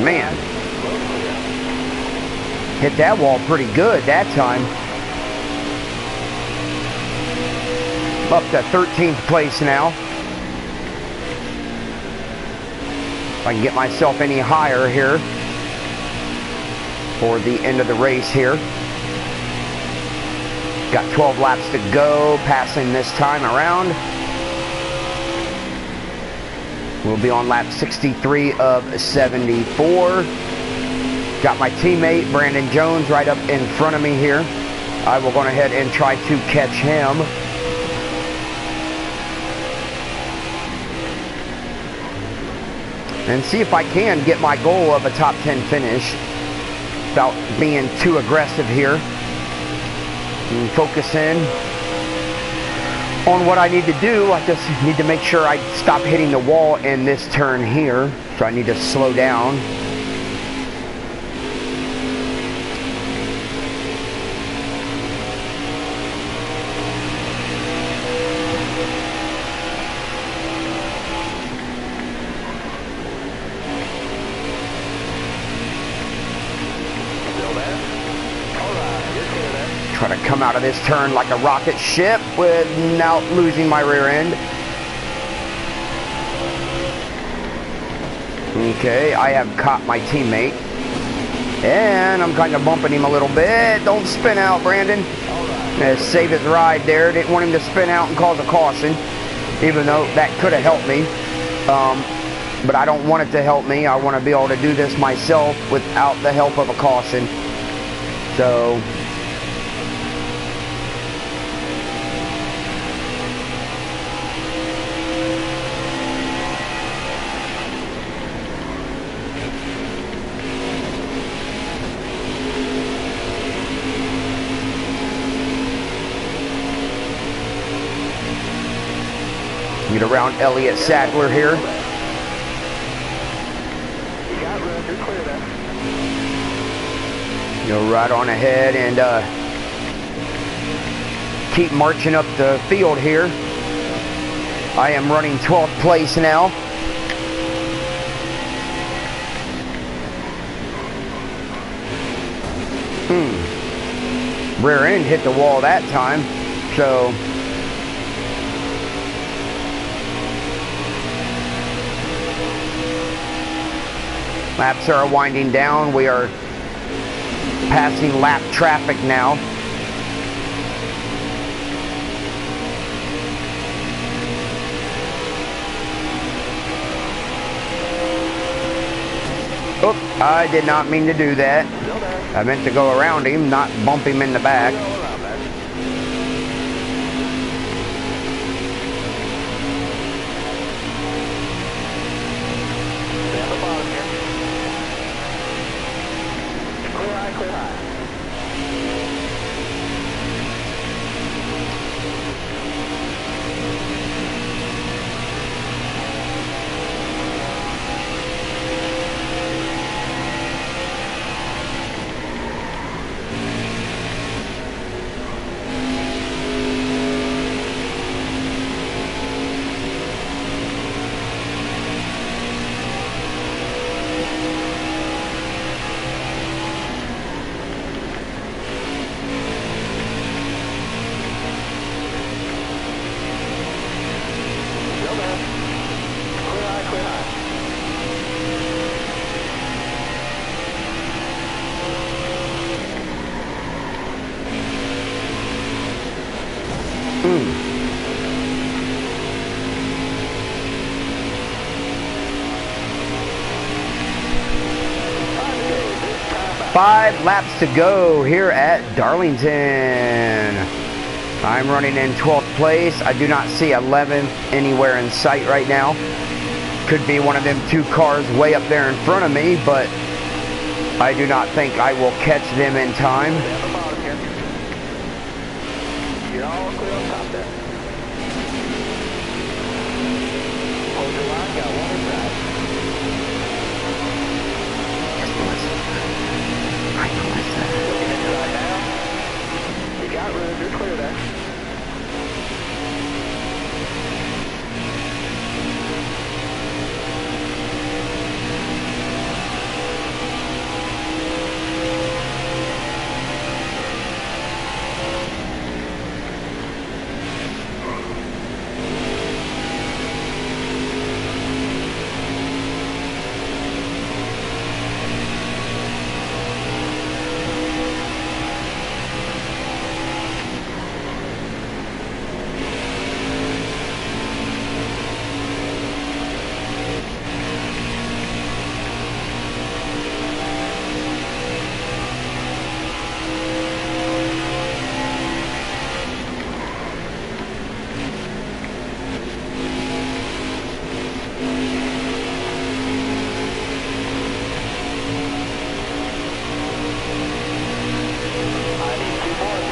Man, hit that wall pretty good that time. Up to 13th place now. If I can get myself any higher here for the end of the race here. Got 12 laps to go, passing this time around. We'll be on lap 63 of 74. Got my teammate, Brandon Jones, right up in front of me here. I will go ahead and try to catch him. And see if I can get my goal of a top 10 finish without being too aggressive here. And focus in on what I need to do. I just need to make sure I stop hitting the wall in this turn here. So I need to slow down. Try to come out of this turn like a rocket ship without losing my rear end. Okay, I have caught my teammate. And I'm kind of bumping him a little bit. Don't spin out, Brandon. Save his ride there. Didn't want him to spin out and cause a caution, even though that could have helped me. But I don't want it to help me. I want to be able to do this myself without the help of a caution. So get around Elliott Sadler here. You got room, you're clear there. Go right on ahead and keep marching up the field here. I am running 12th place now. Rear end hit the wall that time, so laps are winding down. We are passing lap traffic now. Oop, I did not mean to do that. I meant to go around him, not bump him in the back. Five laps to go here at Darlington. I'm running in 12th place. I do not see 11th anywhere in sight right now. Could be one of them two cars way up there in front of me, but I do not think I will catch them in time. You're all clear on top there. Hold your line, got one inside. Looking inside now. You got room, you're clear there.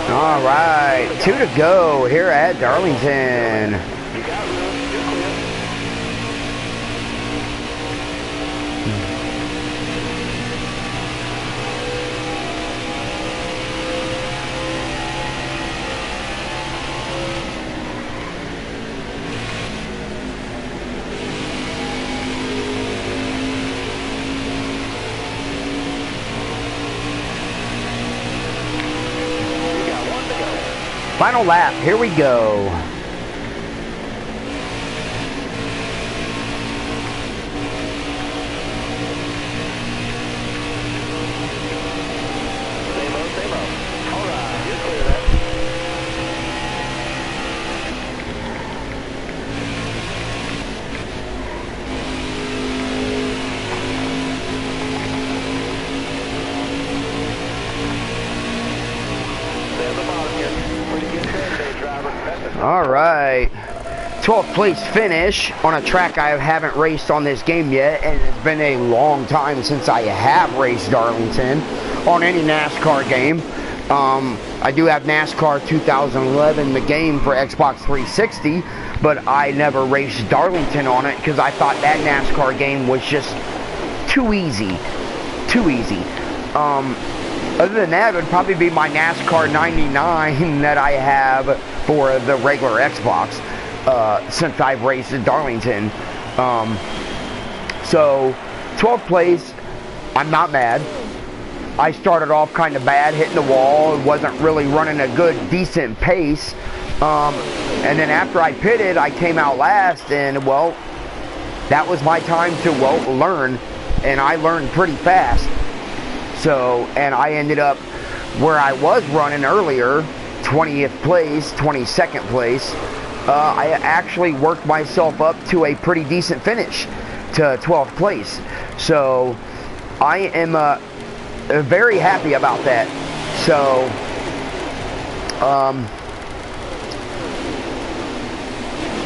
All right, 2 to go here at Darlington. You got room, you're clear. Final lap, here we go. Stay low. All right, you're clear there. Stay on the bottom here. Pretty good track day, driver. All right, 12th place finish on a track I haven't raced on this game yet, and it's been a long time since I have raced Darlington on any NASCAR game. I do have NASCAR 2011, the game for Xbox 360, but I never raced Darlington on it because I thought that NASCAR game was just too easy. Other than that, it would probably be my NASCAR 99 that I have for the regular Xbox since I've raced at Darlington. So, 12th place, I'm not mad. I started off kind of bad, hitting the wall, wasn't really running a good, decent pace. And then after I pitted, I came out last, and well, that was my time to, well, learn. And I learned pretty fast. So, and I ended up where I was running earlier, 20th place, 22nd place. I actually worked myself up to a pretty decent finish to 12th place. So, I am very happy about that. So,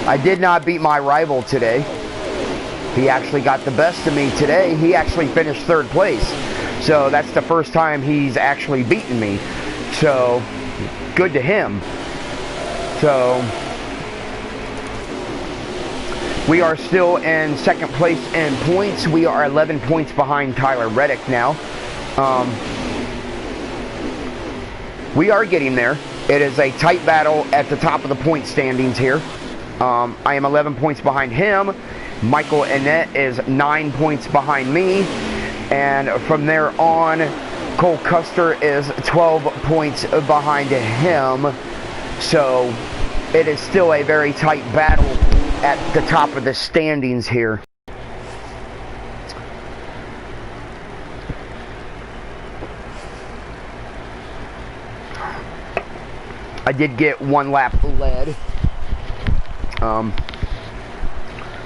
I did not beat my rival today. He actually got the best of me today. He actually finished 3rd place. So that's the first time he's actually beaten me. So, good to him. So, we are still in 2nd place in points. We are 11 points behind Tyler Reddick now. We are getting there. It is a tight battle at the top of the point standings here. I am 11 points behind him. Michael Annette is 9 points behind me. And from there on, Cole Custer is 12 points behind him. So it is still a very tight battle at the top of the standings here. I did get 1 lap led,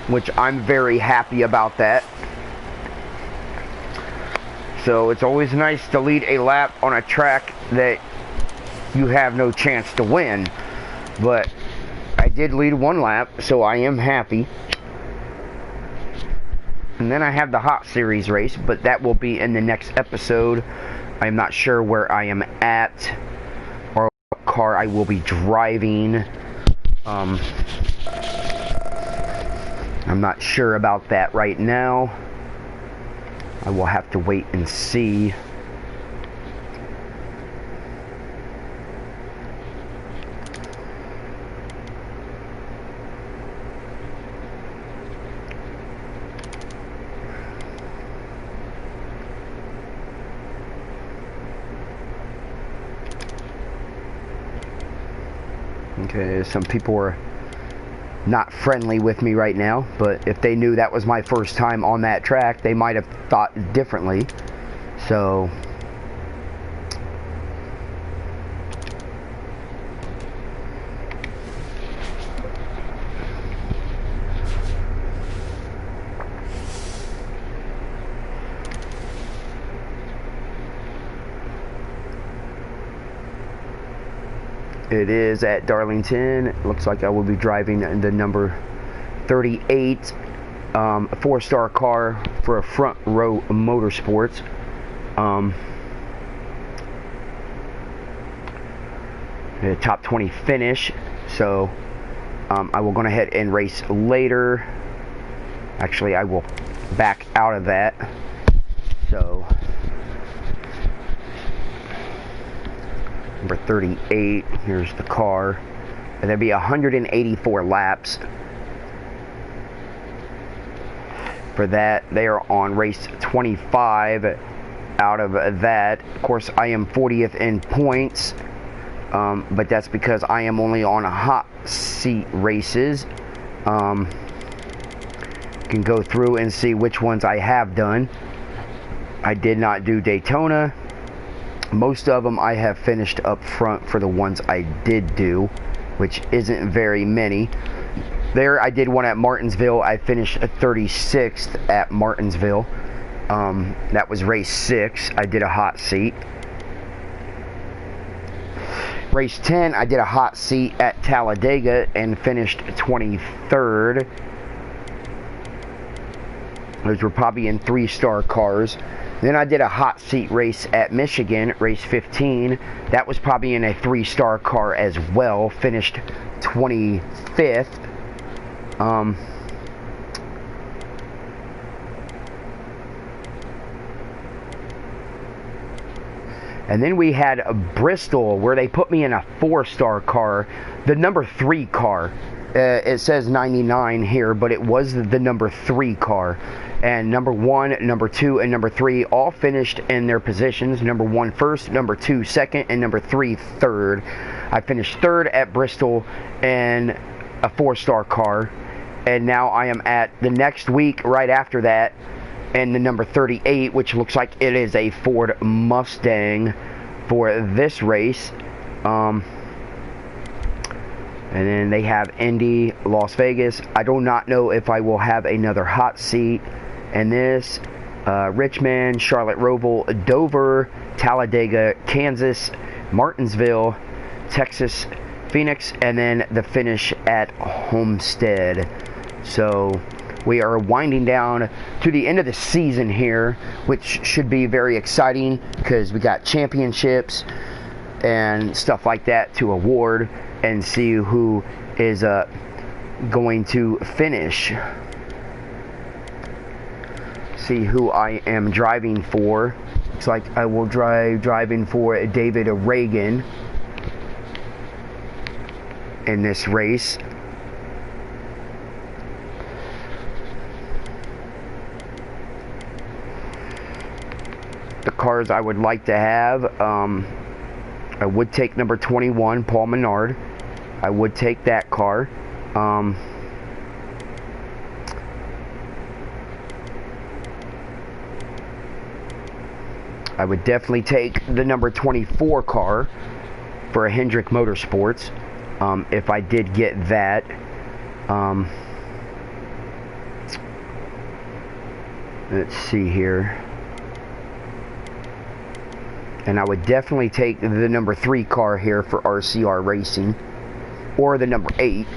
which I'm very happy about that. So it's always nice to lead a lap on a track that you have no chance to win. But I did lead 1 lap, so I am happy. And then I have the Hot Series race, but that will be in the next episode. I'm not sure where I am at or what car I will be driving. I'm not sure about that right now. I will have to wait and see. Okay, some people are not friendly with me right now, but if they knew that was my first time on that track, they might have thought differently. So it is at Darlington. It looks like I will be driving the number 38, a 4-star car for a Front Row Motorsports. A top 20 finish. So I will go ahead and race later. Actually, I will back out of that. So number 38, here's the car, and there'll be 184 laps for that. They are on race 25 out of that. Of course, I am 40th in points, but that's because I am only on hot seat races. You can go through and see which ones I have done. I did not do Daytona. Most of them I have finished up front for the ones I did do, which isn't very many. There, I did one at Martinsville. I finished 36th at Martinsville. That was race 6. I did a hot seat. Race 10, I did a hot seat at Talladega and finished 23rd. Those were probably in 3-star cars. Then I did a hot seat race at Michigan, race 15. That was probably in a 3-star car as well. Finished 25th. And then we had a Bristol where they put me in a 4-star car, the number 3 car. It says 99 here, but it was the number 3 car. And number 1, number 2, and number 3 all finished in their positions. Number 1 first, number 2 second, and number 3 third. I finished 3rd at Bristol in a 4-star car. And now I am at the next week right after that in the number 38, which looks like it is a Ford Mustang for this race. And then they have Indy, Las Vegas. I do not know if I will have another hot seat. And this, Richmond, Charlotte Roval, Dover, Talladega, Kansas, Martinsville, Texas, Phoenix, and then the finish at Homestead. So we are winding down to the end of the season here, which should be very exciting because we got championships and stuff like that to award and see who is going to finish. See who I am driving for. Looks like I will driving for David Reagan in this race. The cars I would like to have, I would take number 21, Paul Menard. I would take that car. I would definitely take the number 24 car. for a Hendrick Motorsports, if I did get that. Let's see here. And I would definitely take the number 3 car here for RCR Racing, or the number 8.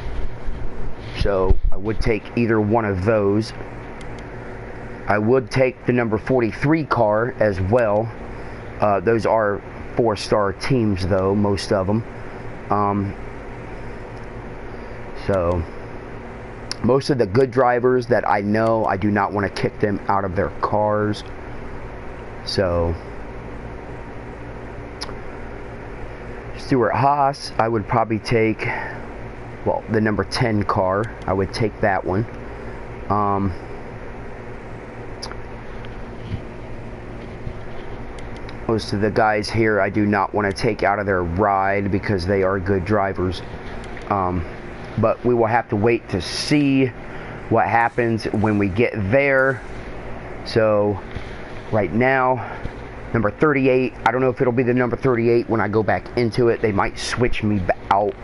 So I would take either one of those. I would take the number 43 car as well. Those are 4-star teams though, most of them. So most of the good drivers that I know, I do not want to kick them out of their cars. So Stuart Haas, I would probably take, well, the number 10 car. I would take that one. Most of the guys here I do not want to take out of their ride because they are good drivers. But we will have to wait to see what happens when we get there. So right now, number 38, I don't know if it'll be the number 38 when I go back into it. They might switch me out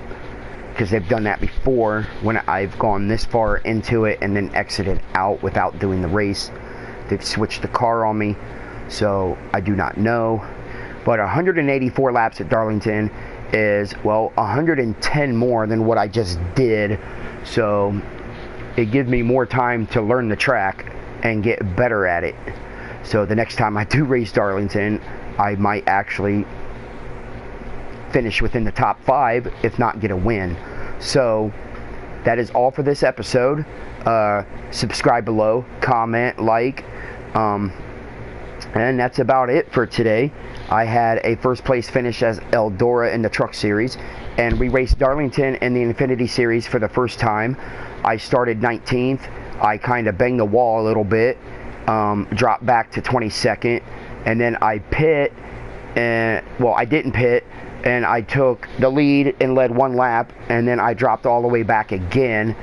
because they've done that before when I've gone this far into it and then exited out without doing the race. They've switched the car on me, so I do not know. But 184 laps at Darlington is, well, 110 more than what I just did, so it gives me more time to learn the track and get better at it. So the next time I do race Darlington, I might actually finish within the top 5, if not get a win. So that is all for this episode. Subscribe below, comment, like, and that's about it for today. I had a first place finish as Eldora in the Truck Series, and we raced Darlington in the Infinity Series for the first time. I started 19th. I kind of banged the wall a little bit, dropped back to 22nd, and then I pit, and, well, I didn't pit, and I took the lead and led 1 lap, and then I dropped all the way back again.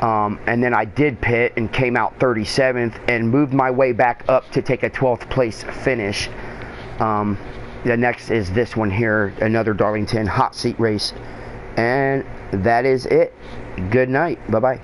And then I did pit and came out 37th and moved my way back up to take a 12th place finish. The next is this one here, another Darlington hot seat race. And that is it. Good night. Bye-bye.